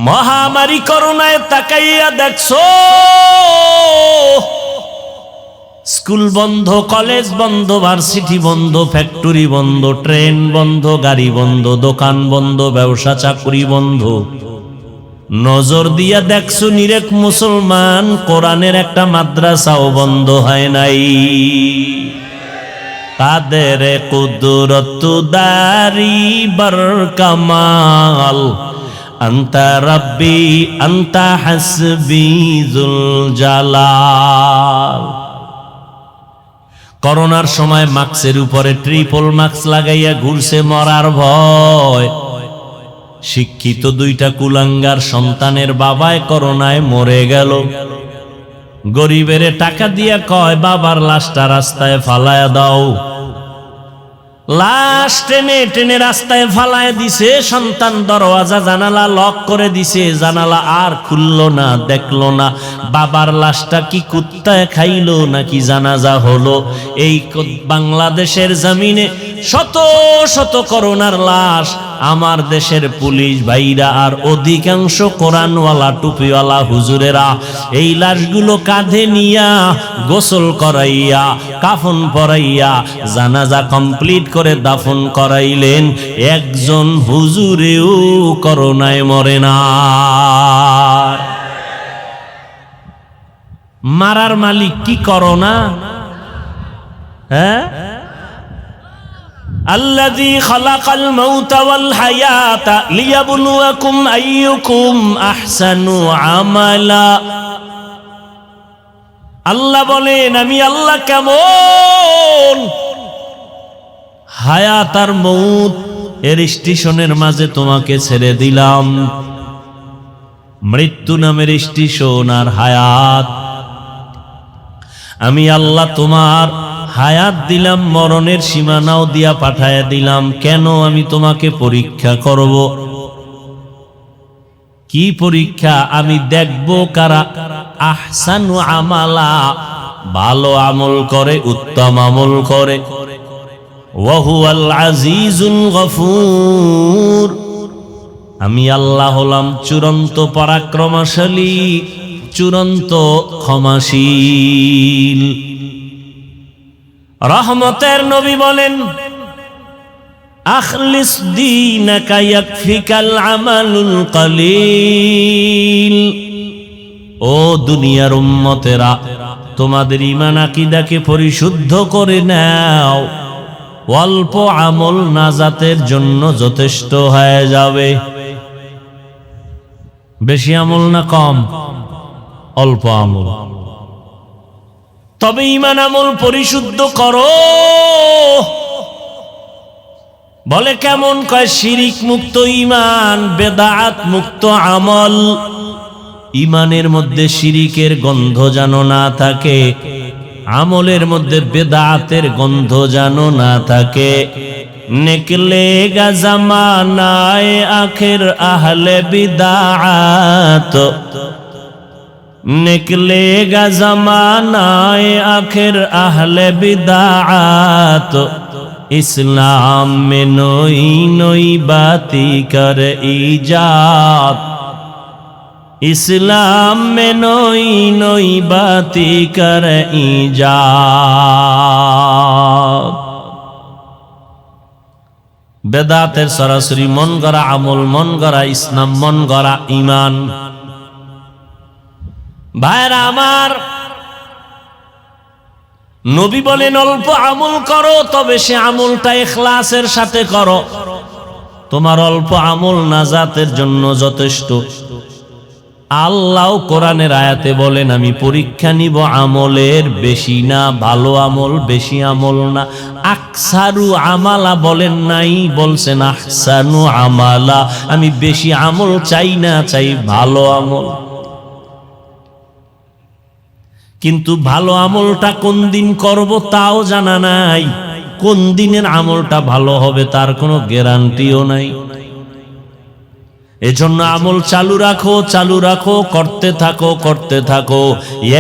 মহামারী করোনায় তাকাইয়া দেখছো, স্কুল বন্ধ, কলেজ বন্ধ, ভার্সিটি বন্ধ, ফ্যাক্টরি বন্ধ, ট্রেন বন্ধ, গাড়ি বন্ধ, দোকান বন্ধ, ব্যবসা চাকরি বন্ধ। নজর দিয়া দেখছো নিরেক মুসলমান, কোরআনের একটা মাদ্রাসাও বন্ধ হয় নাই। কাদের কুদরত দারি বর কামাল, আন্তা রব্বি আন্তা হাসবি যুল জালাল। করোনার সময় মাস্কের উপরে ট্রিপল মাস্ক লাগাইয়া ঘুরছে মরার ভয়। শিক্ষিত দুইটা কুলাঙ্গার সন্তানের বাবায় করোনায় মরে গেল। গরিবের টাকা দিয়া কয় বাবার লাশটা রাস্তায় ফালায়া দাও। লাশ টেনে টেনে রাস্তায় ফালায় দিছে। সন্তান দরওয়াজা জানালা লক করে দিছে, জানালা আর খুললো না, দেখলো না বাবার লাশটা কি কুত্তায় খাইলো নাকি জানাজা হলো। এই বাংলাদেশের জমিনে শত শত করোনার লাশ। আমার দেশের পুলিশ ভাইরা আর অধিকাংশ কোরআনওয়ালা টুপিওয়ালা হুজুরেরা এই লাশগুলো কাঁধে নিয়া গোসল করাইয়া কাফন পরাইয়া জানাজা কমপ্লিট করে দাফন করাইলেন। একজন হুজুরেও করোনায় মরে না। মারার মালিক কি করোনা? হ্যাঁ, الذي خلق الموت والحياة ليبلوكم أيكم أحسن عملا। আল্লাহ বলেন আমি আল্লাহ কেমন। হায়াত আর মউত এর স্টেশনের মাঝে তোমাকে ছেড়ে দিলাম। মৃত্যু নামের স্টেশন আর হায়াত। আমি আল্লাহ তোমার হায়াত দিলাম, মরণের সীমানাও দিয়া পাঠায়া দিলাম। কেন? আমি তোমাকে পরীক্ষা করব। কি পরীক্ষা? আমি দেখব কারা আহসানু আমালা, ভালো আমল করে, উত্তম আমল করে। ওয়া হুয়াল আজিজুল গফুর। আমি আল্লাহ হলাম চূড়ান্ত পরাক্রমশালী, চূড়ান্ত ক্ষমাশীল। রহমতের নবী বলেন আখলিস দীনাকা ইয়াকফিকাল আমালুল কলিল। ও দুনিয়ার উম্মতেরা, তোমাদের ঈমান আকীদাকে পরিশুদ্ধ করে নাও। অল্প আমল নাজাতের জন্য যথেষ্ট হয়ে যাবে। বেশি আমল না কম? অল্প আমল। তবে ঈমান আমল পরিশুদ্ধ করো। বলে কেমন? কয় শিরিক মুক্ত ঈমান, বেদাত মুক্ত আমল। ঈমানের মধ্যে শিরিকের গন্ধ যেন না থাকে, আমলের মধ্যে বেদাতের গন্ধ যেন না থাকে। নিকলেগা জামানায়ে আখির আহলে বিদাত, निकलेगा ज़मानाए आखिर अहले बिदाअत। इस्लाम में नई नई बाती कर ईजाद, इस्लाम में नई नई बाती कर ईजाद। बेदातेर सरासरी मन गड़ा আমল, मन गड़ा इस्लाम, मन गड़ा ईमान। ভাইরা আমার, নবী বলেন অল্প আমল করো, তবে সে আমলটা ইখলাসের সাথে করো। তোমার অল্প আমল নাজাতের জন্য যথেষ্ট। আল্লাহ কোরআনের আয়াতে বলেন আমি পরীক্ষা নিব আমলের, বেশি না। ভালো আমল বেশি আমল না। আকসারু আমালা বলেন নাই, বলছেন আহসানু আমালা। আমি বেশি আমল চাই না, চাই ভালো আমল। কিন্তু ভালো আমলটা কোন দিন করব তাও জানা নাই। কোন দিনের আমলটা ভালো হবে তার কোনো গ্যারান্টিও নাই। এজন্য আমল চালু রাখো, চালু রাখো, করতে থাকো, করতে থাকো।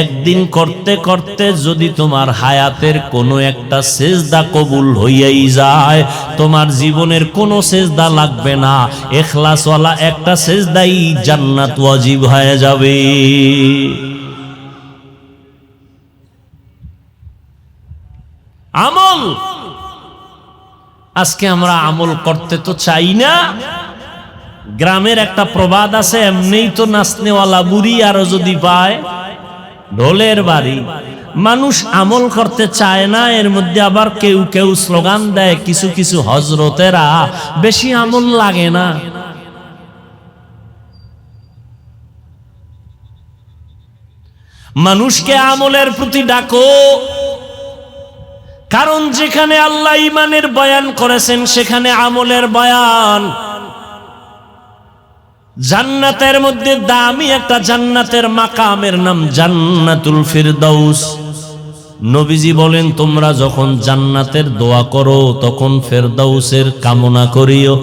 একদিন করতে করতে যদি তোমার হায়াতের কোনো একটা সেজদা কবুল হইয়াই যায়, তোমার জীবনের কোনো সেজদা লাগবে না। ইখলাসওয়ালা একটা সেজদাই জান্নাত ওয়াজিব হয়ে যাবে। আমল, আজকে আমরা আমল করতে তো চাই না, গ্রামের একটা প্রবাদ আছে, এমনিই তো নাচনেওয়ালা বুড়ি আরো যদি পায় ঢোলের বাড়ি। মানুষ আমল করতে চায় না, এর মধ্যে আবার কেউ কেউ স্লোগান দেয়, কিছু কিছু হজরতেরা বেশি আমল লাগে না। মানুষকে আমলের প্রতি ডাকো, কারণ যেখানে আল্লাহ ঈমানের বয়ান করেছেন সেখানে আমলের বয়ান। জান্নাতের মধ্যে দামি একটা জান্নাতের মাকামের নাম জান্নাতুল ফিরদাউস। নবীজি বলেন, তোমরা যখন জান্নাতের দোয়া করো তখন ফিরদাউসের কামনা করিও।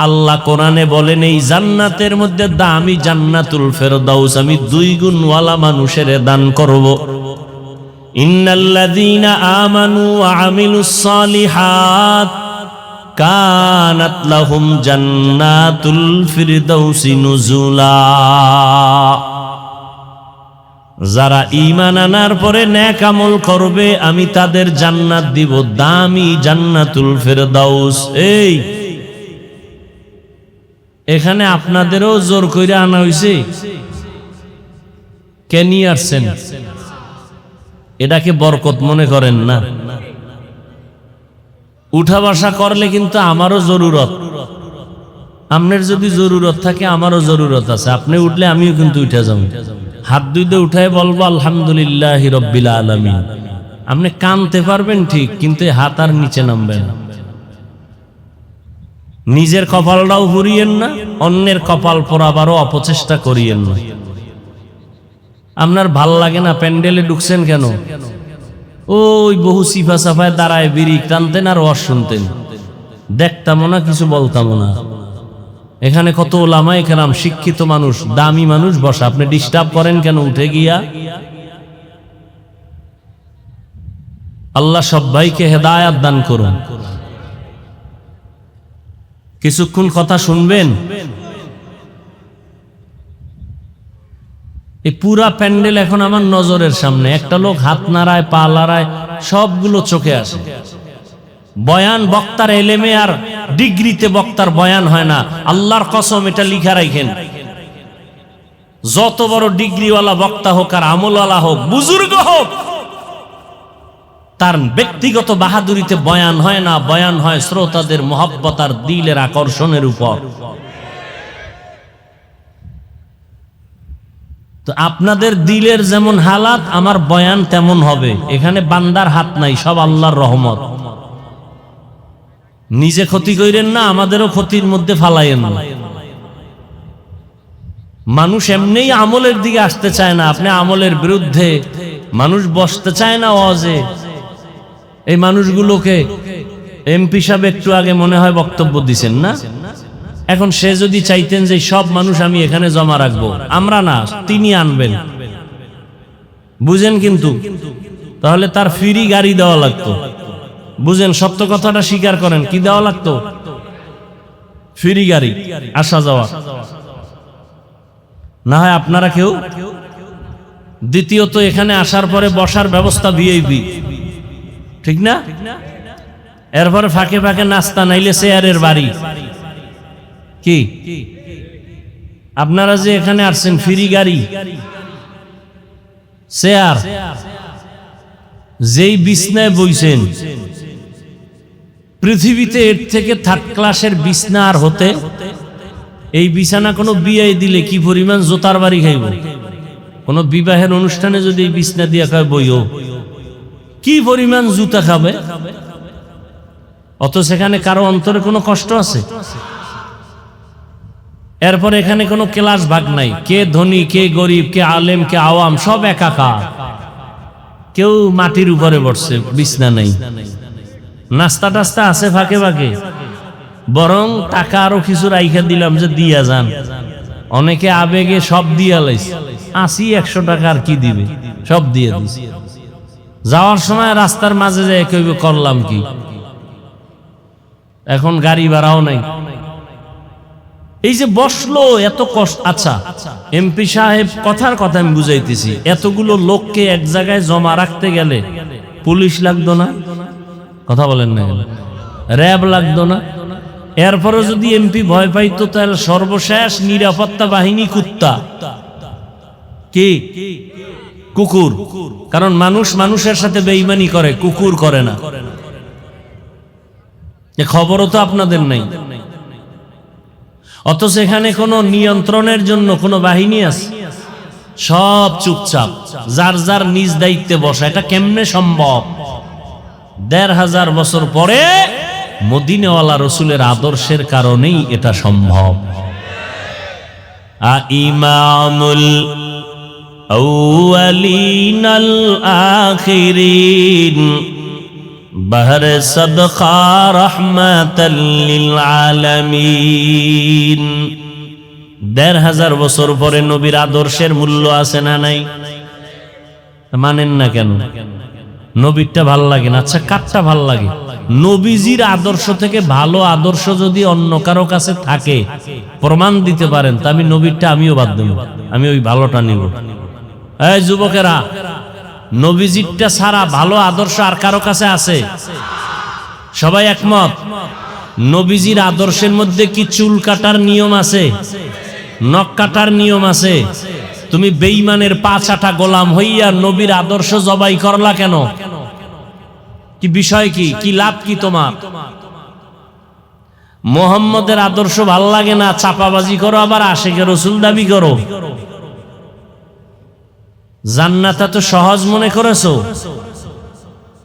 আল্লাহ কোরআনে বলেন, এই জান্নাতের মধ্যে দামি জান্নাতুল ফিরদাউস আমি 2 গুণওয়ালা মানুষের দান করব। ইন্নাল্লাযীনা আমানু ওয়া আমিলুস সালিহাত কানাত লাহুম জান্নাতুল ফিরদাউসি নুজুলা। যারা ঈমান আনার পরে নেক আমল করবে আমি তাদের জান্নাত দিব, দামি জান্নাতুল ফিরদাউস। এই এখানে আপনাদেরও জোর কইরা আনা হইছে, কে নিয়ে আসছেন? এটাকে বরকত মনে করেন না? উঠা বসা করলে কিন্তু আমারও জরুরত, আপনার যদি জরুরত থাকে আমারও জরুরত আছে। আপনি উঠলে আমিও কিন্তু উঠে যাব, হাত দুইতে উঠায় বলবো আলহামদুলিল্লাহি রাব্বিল আলামিন। আপনি কানতে পারবেন ঠিক, কিন্তু হাত আর নিচে নামবেন। নিজের কপালটাও পুরিয়েন না, অন্যের কপাল পোড়াবারও অপচেষ্টা করিয়েন না। আপনার ভাল লাগে না? প্যান্ডেলে ঢুকছেন কেন? ওই বহু সিফা সাফায় দাঁড়ায় বিড়ি টানতেন আর ওয়াজ শুনতেন, দেখতামও না, কিছু বলতামও না। এখানে কত ওলামায়ে কেরাম, শিক্ষিত মানুষ, দামি মানুষ বসা, আপনি ডিস্টার্ব করেন কেন উঠে গিয়া? আল্লাহ সবাইকে হেদায়েত দান করুন। কিছুক্ষণ কথা শুনবেন। এই পুরা প্যান্ডেল এখন আমার নজরের সামনে, একটা লোক হাত নাড়ায়, পা নাড়ায়, সবগুলো চোখে আসে। বয়ান বক্তার এলেমে আর ডিগ্রিতে বক্তার বয়ান হয় না। আল্লাহর কসম, এটা লিখা রাখেন, যত বড় ডিগ্রিওয়ালা বক্তা হোক আর আমলওয়ালা হোক, বুজুর্গ হোক, তার ব্যক্তিগত বাহাদুরিতে বয়ান হয় না। বয়ান হয় শ্রোতাদের মহব্বত আর দিলের আকর্ষণের উপর। তো আপনাদের দিলের যেমন হালাত, আমার বয়ান তেমন হবে। এখানে বান্দার হাত নাই, সব আল্লাহর রহমত। নিজে ক্ষতি কইরেন না, আমাদেরও ক্ষতির মধ্যে ফালাইয়েন না। মানুষ এমনিই আমলের দিকে আসতে চায় না, আপনি আমলের বিরুদ্ধে। মানুষ বসতে চায় না ওয়াজে। এই মানুষগুলোকে এমপি সাহেব একটু আগে মনে হয় বক্তব্য দিছেন না? এখন সে যদি চাইতেন যে সব মানুষ আমি এখানে জমা রাখবো, আমরা না, তিনি আনবেন, বুঝেন? কিন্তু তাহলে তার ফ্রি গাড়ি দেওয়া লাগতো। বুঝেন, সত্য কথাটা স্বীকার করেন, কি দেওয়া লাগতো? ফ্রি গাড়ি, আসা যাওয়া। না হয় আপনারা কেউ। দ্বিতীয়ত, এখানে আসার পরে বসার ব্যবস্থা ভিআইপি, ঠিক না? এরপরে ফাঁকে ফাঁকে নাস্তা, নাইলে চেয়ারের বাড়ি। কি আপনারা যে এখানে আসছেন, ফ্রি গাড়ি, চেয়ার, যেই বিছনায় বইছেন, পৃথিবীতে এর থেকে 3rd ক্লাসের বিছনা আর হতে। এই বিছানা কোনো বিয়ে দিলে কি পরিমাণ জোতার বাড়ি খাইব? কোন বিবাহের অনুষ্ঠানে যদি এই বিছনা দিয়া খায় বইও, কি পরিমাণ জুতা খাবে? অত সেখানে কারো অন্তরে কোনো কষ্ট আছে? এরপর এখানে কোনো ক্লাস ভাগ নাই, কে ধনী, কে গরিব, কে আলেম, কে আওয়াম, সব একাকার। কেউ মাটির উপরে বসছে, বিছনা নাই। নাস্তা টাস্তা আছে ফাঁকে ফাঁকে, বরং টাকা আরো কিছু রাইখা দিলাম যে দিয়া যান। অনেকে আবেগে সব দিয়া লাইছে, 80-100 টাকা আর কি দিবে, সব দিয়ে দিছে। যাওয়ার সময় রাস্তার মাঝে যায় কইব করলাম কি, এখন গাড়ি ভাড়াও নাই। এই যে বসলো, এত কষ্ট। আচ্ছা, এমপি সাহেব, কথার কথা আমি বুঝাইতেছি, এতগুলো লোককে এক জায়গায় জমা রাখতে গেলে পুলিশ লাগতো না? কথা বলেন না? র্যাব লাগতো না? এরপরে যদি এমপি ভয় পাইতো তাহলে সর্বশেষ নিরাপত্তা বাহিনী কুত্তা, কি কুকুর। কারণ মানুষ মানুষের সাথে বেঈমানি করে, কুকুর করে না। এ খবরও তো আপনাদের নেই। অথচ এখানে কোনো নিয়ন্ত্রণের জন্য কোনো বাহিনী আছে? সব চুপচাপ, যার যার নিজ দায়িত্বে বসা। এটা কেমনে সম্ভব? ১৫০০ বছর পরে মদিনাওয়ালা রসুলের আদর্শের কারণেই এটা সম্ভব। ইমামুল আউয়ালিন আল আখিরিন বাহর সাদকা রাহমাতাল লিল আলামিন। ১৫০০ বছর পরে নবীর আদর্শের মূল্য আছে না নাই? মানেন না কেন? নবীরটা ভাল লাগে না? আচ্ছা, কারটা ভাল লাগে? নবীজির আদর্শ থেকে ভালো আদর্শ যদি অন্য কারো কাছে থাকে, প্রমাণ দিতে পারেন, তা আমি নবীরটা আমিও বাদ দেব, আমি ওই ভালোটা নিব। এই যুবকেরা, নবীজিরটা ছাড়া ভালো আদর্শ আর কারো কাছে আছে? সবাই একমত? নবীজির আদর্শের মধ্যে কি চুল কাটার নিয়ম আছে? নখ কাটার নিয়ম আছে? তুমি বেঈমানের পা চাটা গোলাম হইয়া নবীর আদর্শ জবাই করলা কেন? কি বিষয়? কি লাভ কি তোমার? মুহাম্মদের আদর্শ ভাল লাগে না, চাপাবাজি করো, আবার আশিকে রাসূল দাবি করো। জান্নাত তো সহজ মনে করেছো?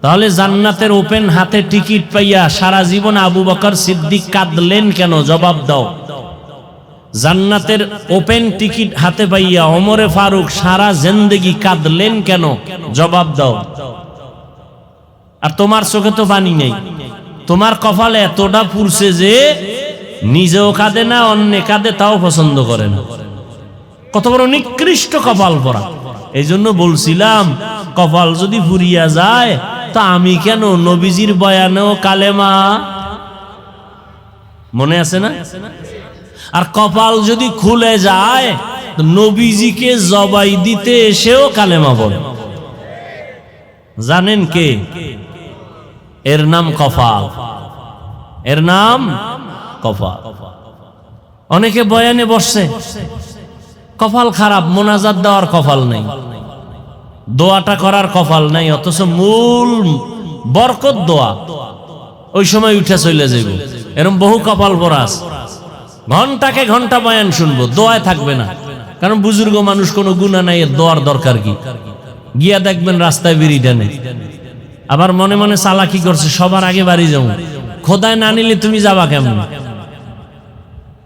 তাহলে জান্নাতের ওপেন হাতে টিকিট পাইয়া সারা জীবন আবু বকর সিদ্দিক কাঁদলেন কেন? জবাব দাও। জান্নাতের ওপেন টিকিট হাতে পাইয়া ওমরে ফারুক সারা জিন্দেগি কাঁদলেন কেন? জবাব দাও। আর তোমার চোখে তো পানি নেই, তোমার কপালে এতটা পুরছে যে নিজেও কাঁদে না, অন্য কাঁদে তাও পছন্দ করে না। কত বড় নিকৃষ্ট কপাল পরা! এই জন্য বলছিলাম, কপাল যদি ফুরিয়া যায় তা আমি কেন? নবীজির বয়ানেও কালেমা মনে আছে না? আর কপাল যদি খুলে যায়, নবীজিকে জবাই দিতে এসেও কালেমা বলে। জানেন কে? এর নাম কপাল, এর নাম কপাল। অনেকে বয়ানে বসছে, কপাল খারাপ, মোনাজাত দেওয়ার কপাল নেই, দোয়াটা করার কপাল নাই, অথচ মূল বরকত দোয়া ওই সময় উঠে চলে যাবে। এরকম বহু কপাল পরা আছে। ঘন্টাকে ঘন্টা বয়ান শুনবো, দোয়ায় থাকবে না। কারণ বুজুর্গ মানুষ, কোনো গুনাহ নাই, এর দোয়ার দরকার কি? গিয়া দেখবেন রাস্তায় বিড়ি টানে, আবার মনে মনে চালাকি করছে, সবার আগে বাড়ি যাবো। খোদায় না নিলে তুমি যাবা কেমন?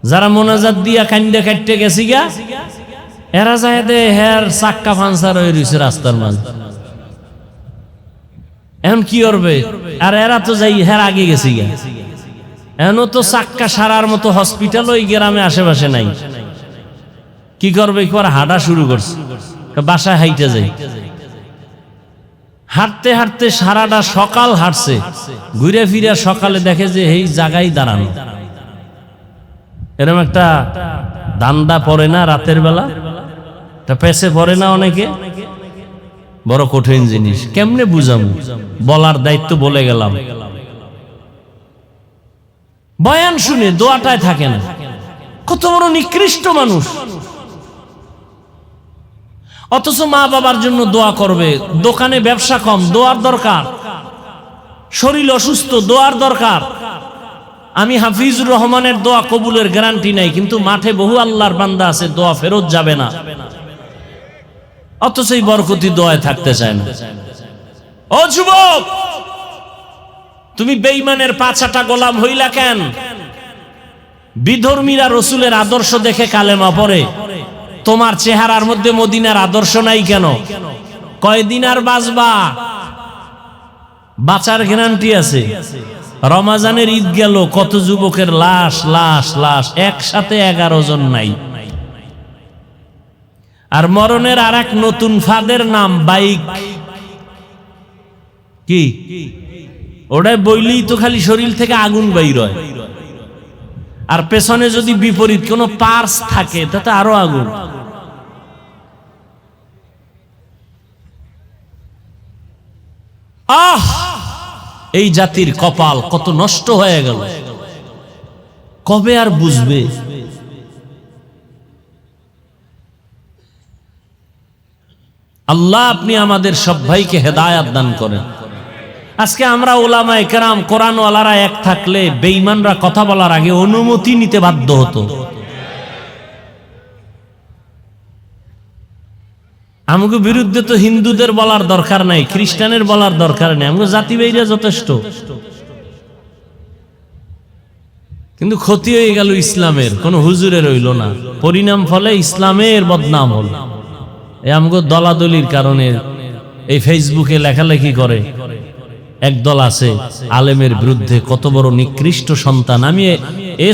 যারা মোনাজাত দিয়া কান্দে কাটতে গেছি গা, এরা যায় দে হের চাক্কা পাঞ্চার হয়ে রয়েছে রাস্তার মাঝে। এখন কি করবে? আর এরা তো যাই হের আগে গেছি গা, এখনো তো চাক্কা সারার মতো হসপিটাল ওই গ্রামে আশেপাশে নাই। কি করবে? একবার হাঁটা শুরু করছে, বাসায় হাইটে যাই। হাঁটতে হাঁটতে সারাটা সকাল হাঁটছে, ঘুরে ফিরে সকালে দেখে যে এই জায়গায় দাঁড়ানো। এরকম একটা ধান্দা পড়ে না রাতের বেলা? তা পেছে পড়ে না অনেকে? বড় কঠিন জিনিস। কেমনে বুঝাবো? বলার দায়িত্ব বলে গেলাম। বয়ান শুনে দোয়াটায় থাকে না। কত বড় নিকৃষ্ট মানুষ! অথচ মা বাবার জন্য দোয়া করবে, দোকানে ব্যবসা কম, দোয়ার দরকার। শরীর অসুস্থ, দোয়ার দরকার। আমি হাফিজুর রহমানের দোয়া কবুলের গ্যারান্টি নাই, কিন্তু মাঠে বহু আল্লাহর বান্দা আছে, দোয়া ফেরত যাবে না, অথচ এই বরকতি দোয়ায় থাকতে চায় না। ও যুবক, তুমি বেঈমানের পাছাটা গোলাম হইলা কেন? বিধর্মীরা রসুলের আদর্শ দেখে কালেমা পড়ে, তোমার চেহারার মধ্যে মদিনার আদর্শ নাই কেন? কয়দিন আর বাঁচবা? বাঁচার গ্যারান্টি আছে? রমাজানের ঈদ গেল, কত যুবকের লাশ লাশ লাশ, একসাথে 11 জন নাই। আর মরণের আর এক নতুন ফাঁদের নাম বাইক। কি ওটাই বইলেই তো খালি শরীর থেকে আগুন বাইর হয়, আর পেছনে যদি বিপরীত কোনো পার্স থাকে তাতে আরো আগুন। আহ, এই জাতির কপাল কত নষ্ট হয়ে গেল! কবে আর বুঝবে? আল্লাহ আপনি আমাদের সব ভাইকে হেদায়েত দান করেন। আজকে আমরা উলামায়ে কেরাম কোরআনওয়ালারা এক থাকলে বেঈমানরা কথা বলার আগে অনুমতি নিতে বাধ্য হতো। আমাকে বিরুদ্ধে তো হিন্দুদের বলার দরকার নাই, খ্রিস্টানের বলার দরকার নেই, আমাকে জাতিবাহীরা যথেষ্ট। কিন্তু ক্ষতি হয়ে গেল ইসলামের, কোন হুজুরের হইল না, পরিণাম ফলে ইসলামের বদনাম হল। আমাকে দলাদলির কারণে এই ফেসবুকে লেখালেখি করে একদল আছে আলেমের বিরুদ্ধে, কত বড় নিকৃষ্ট সন্তান। আমি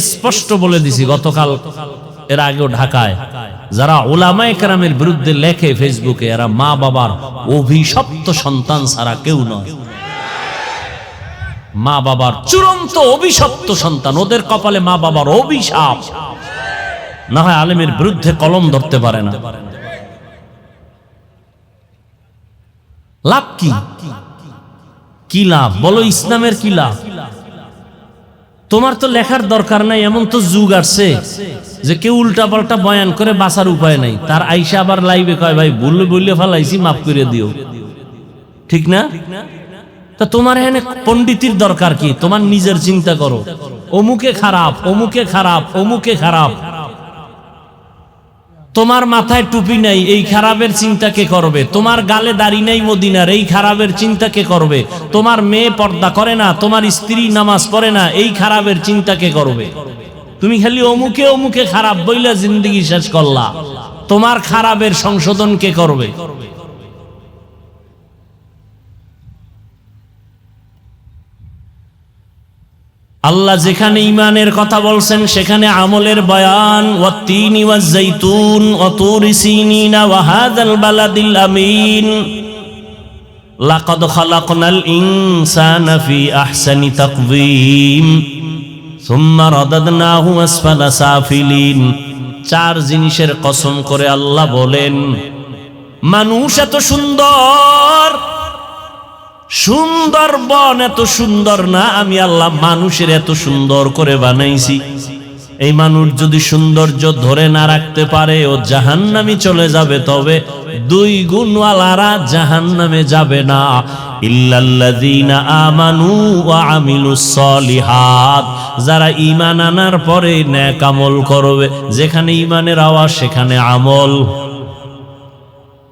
স্পষ্ট বলে দিছি গতকাল, এর আগেও ঢাকায়, যারা উলামায়ে কেরামের বিরুদ্ধে লেখে ফেসবুকে, এরা মা বাবার অভিশপ্ত সন্তান ছাড়া কেউ নয়। মা বাবার চূড়ান্ত অভিশপ্ত সন্তান, ওদের কপালে মা বাবার অভিশাপ, না হয় আলেমের বিরুদ্ধে কলম ধরতে পারে না। লাভ কি? কি লাভ বলো? ইসলামের কি লাভ? তোমার তো লেখার দরকার নাই, এমন তো যুগ আসছে যে কেউ উল্টা পাল্টা বয়ান করে বাঁচার উপায় নাই, তার আইসা আবার লাইভে কয় ভাই ভুল বললে ফেলাইছি, মাফ করে দিও। ঠিক না? তা তোমার এখানে পণ্ডিতির দরকার কি? তোমার নিজের চিন্তা করো। অমুকে খারাপ, অমুকে খারাপ, অমুকে খারাপ। তোমার মাথায় টুপি নাই, এই খারাপের চিন্তা কে করবে? তোমার গালে দাড়ি নাই মদিনার, এই খারাপের চিন্তা কে করবে? তোমার মেয়ে পর্দা করে না, তোমার স্ত্রী নামাজ পড়ে না, এই খারাপের চিন্তা কে করবে? তুমি খালি অমুকে অমুকে খারাপ বইলা জিন্দগি শেষ করলা, তোমার খারাপের সংশোধন কে করবে? আল্লাহ যেখানে ঈমানের কথা বলছেন সেখানে আমলের বয়ান। ওয়াত্তিনি ওয়াজ-যাইতুন ওয়া তুরি সিনিনা ওয়া হাযাল বালাদিল আমিন লাকাদ খালাকনাল ইনসানা ফি আহসানি তাকওয়িম সুম্মা রাদাদনাহু আসফালা সাফিলিন। চার জিনিসের কসম করে আল্লাহ বলেন, মানুষ এত সুন্দর, সুন্দরবন এত সুন্দর না, আমি আল্লাহ মানুষের এত সুন্দর করে বানাইছি। এই মানুষ যদি সৌন্দর্য ধরে না রাখতে পারে ও জাহান্নামে চলে যাবে, তবে দুই গুণওয়ালারা জাহান্নামে যাবে না। ইল্লাল্লাযীনা আমানু ওয়া আমিলুস সলিহাত, যারা ঈমান আনার পরে নেক আমল করবে। যেখানে ঈমানের আওয়াজ সেখানে আমল।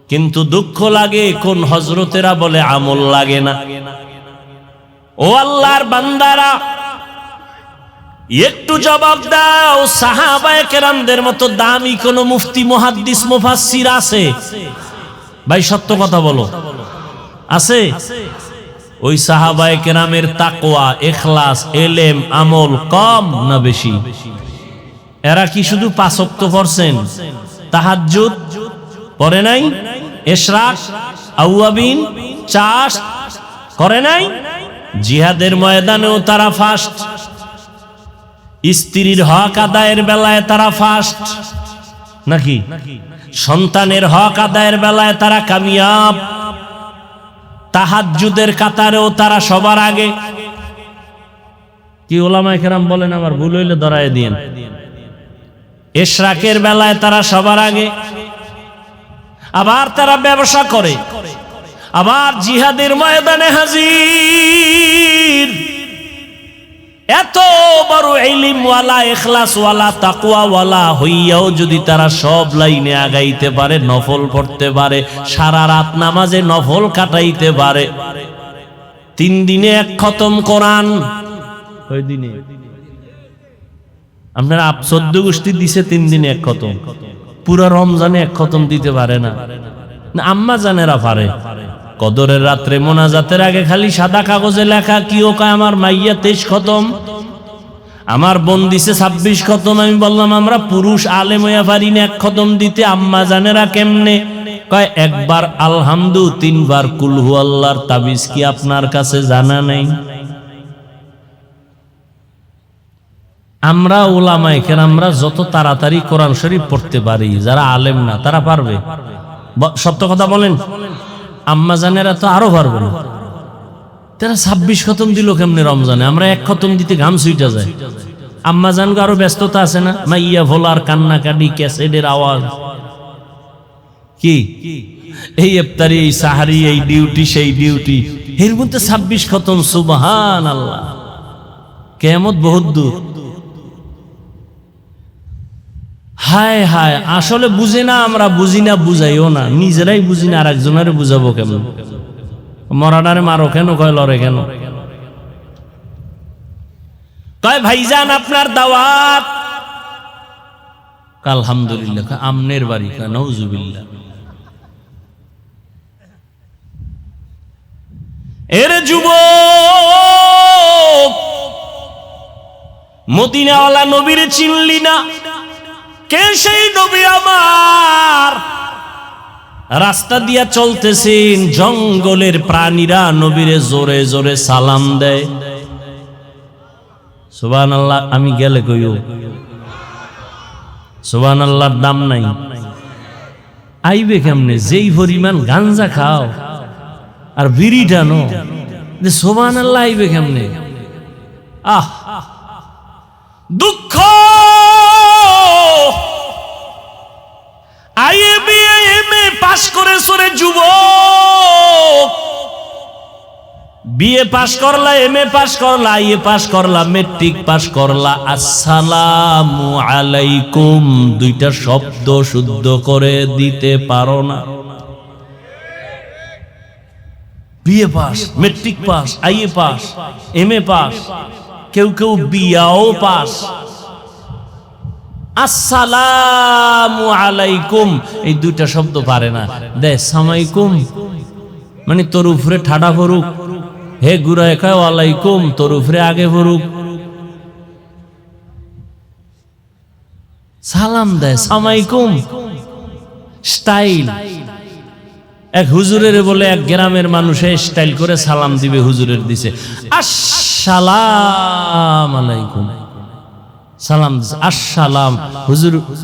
কিন্তু দুঃখ লাগে কোন হযরতেরা বলে আমল লাগে না। ও আল্লাহর বান্দারা, একটু জবাব দাও, সাহাবায়ে কেরামদের মতো দামি কোন মুফতি, মুহাদ্দিস, মুফাসসির আছে? ভাই সত্য কথা বলো, আছে? ওই সাহাবায়ে কেরামের তাকওয়া, ইখলাস, ইলম, আমল কম না বেশি? এরা কি শুধু 5 ওয়াক্ত পড়ছেন? তাহাজ্জুদ পড়ে নাই? ইশরাক, আওয়াবিন, চাষ করে নাই? জিহাদের ময়দানেও তারা ফার্স্ট, স্ত্রীর হক আদায়ের বেলায় তারা ফার্স্ট নাকি? সন্তানের হক আদায়ের বেলায় তারা কামিয়াব। তাহাজ্জুদের কাতারেও তারা সবার আগে। কি উলামায়ে কেরাম বলেন, আমার ভুল হইলে ধরায় দিয়েন। ইশরাকের বেলায় তারা সবার আগে। আবার তারা ব্যবসা করে, আবার জিহাদের ময়দানে হাজির। এত বড় ইলমওয়ালা, ইখলাসওয়ালা, তাকওয়াওয়ালা হইয়াও যদি তারা সব লাইনে আগাইতে পারে, নফল পড়তে পারে, সারা রাত নামাজে নফল কাটাইতে পারে, 3 দিনে 1 খতম কোরআন, ওই দিনে আপনারা 14 গোষ্ঠী দিছে 3 দিনে 1 খতম, পুরো রমজানে 1 খতম দিতে পারে না। আম্মা জানেরা পারে। কদরের রাত্রে মোনাজাতের আগে খালি সাদা কাগজে লেখা, কি ও কয় আমার মাইয়া 23 খতম, আমার বোন দিছে 26 খতম। আমি বললাম আমরা পুরুষ আলেম হইয়া পারি না 1 খতম দিতে, আম্মা জানেরা কেমনে? কয় একবার আলহামদু, 3 বার কুল হু আল্লাহর তাবিজ কি আপনার কাছে জানা নেই? আমরা উলামায়ে কেরামরা যত তাড়াতাড়ি কোরআন শরীফ পড়তে পারি, যারা আলেম না তারা পারবে? সত্য কথা বলেন। আম্মা জানেরা তো আরো পারবে না। তারা 26 খতম দিল কেমনে রমজানে? আমরা 1 খতম দিতে ঘাম ছুইটা যায়। আম্মা জান আরো ব্যস্ততা আছে না, মাইয়া ভোলার কান্নাকাটি, ক্যাসেটের আওয়াজ, কি এই ইফতারি, এই সাহারি, এই ডিউটি, সেই ডিউটি, এর মধ্যে 26 খতম, সুবহানাল্লাহ। কিয়ামত বহুত দূর। হায় হায়, আসলে বুঝে না, আমরা বুঝি না, বুঝাইও না, নিজেরাই বুঝি না, আর একজনের বুঝাবো কেমন? মরাডারে মারো কেন, কয় লড়ে কেন? কয় ভাইজান আপনার দাওয়াত। আলহামদুলিল্লাহ। আমনের বাড়ি? নাউজুবিল্লাহ। এর যুবক, মদিনাওয়ালা নবীর চিনলি না? কে সেই নবী আমার? রাস্তা দিয়া চলতেছেন, জঙ্গলের প্রাণীরা নবীরে জোরে জোরে সালাম দেয়। সুবহানাল্লাহ। আমি গেলে কইও সুবহানাল্লাহর দাম নাই। আইবে কেমনে? যেই পরিমাণ গাঞ্জা খাও আর বিড়ি টানো, সুবহানাল্লাহ আইবে কেমনে? আহ, দুঃখ। আইএ বিএ এমএ পাস করে সরে যুবক, বিএ পাস করলা, এমএ পাস করলা, আইএ পাস করলা, মেট্রিক পাস করলা, আসসালামু আলাইকুম দুইটা শব্দ শুদ্ধ করে দিতে পারো না। BA pass, matric pass, IA pass, MA pass, কেউ কেউ বিয়াও পাস, আসসালামু আলাইকুম এই দুইটা শব্দ পারে না। দে সামাইকুম মানে তোর উপরে ঠাডা পড়ুক, হে গুরায় কয় ওয়ালাইকুম, তোর উপরে আগে পড়ুক। সালাম দেয় সামাইকুম, স্টাইল। এক হুজুরের বলে এক গ্রামের মানুষে স্টাইল করে সালাম দিবে, হুজুরের দিছে আসসালাম আলাইকুম, সালাম আসসালাম। হুজুর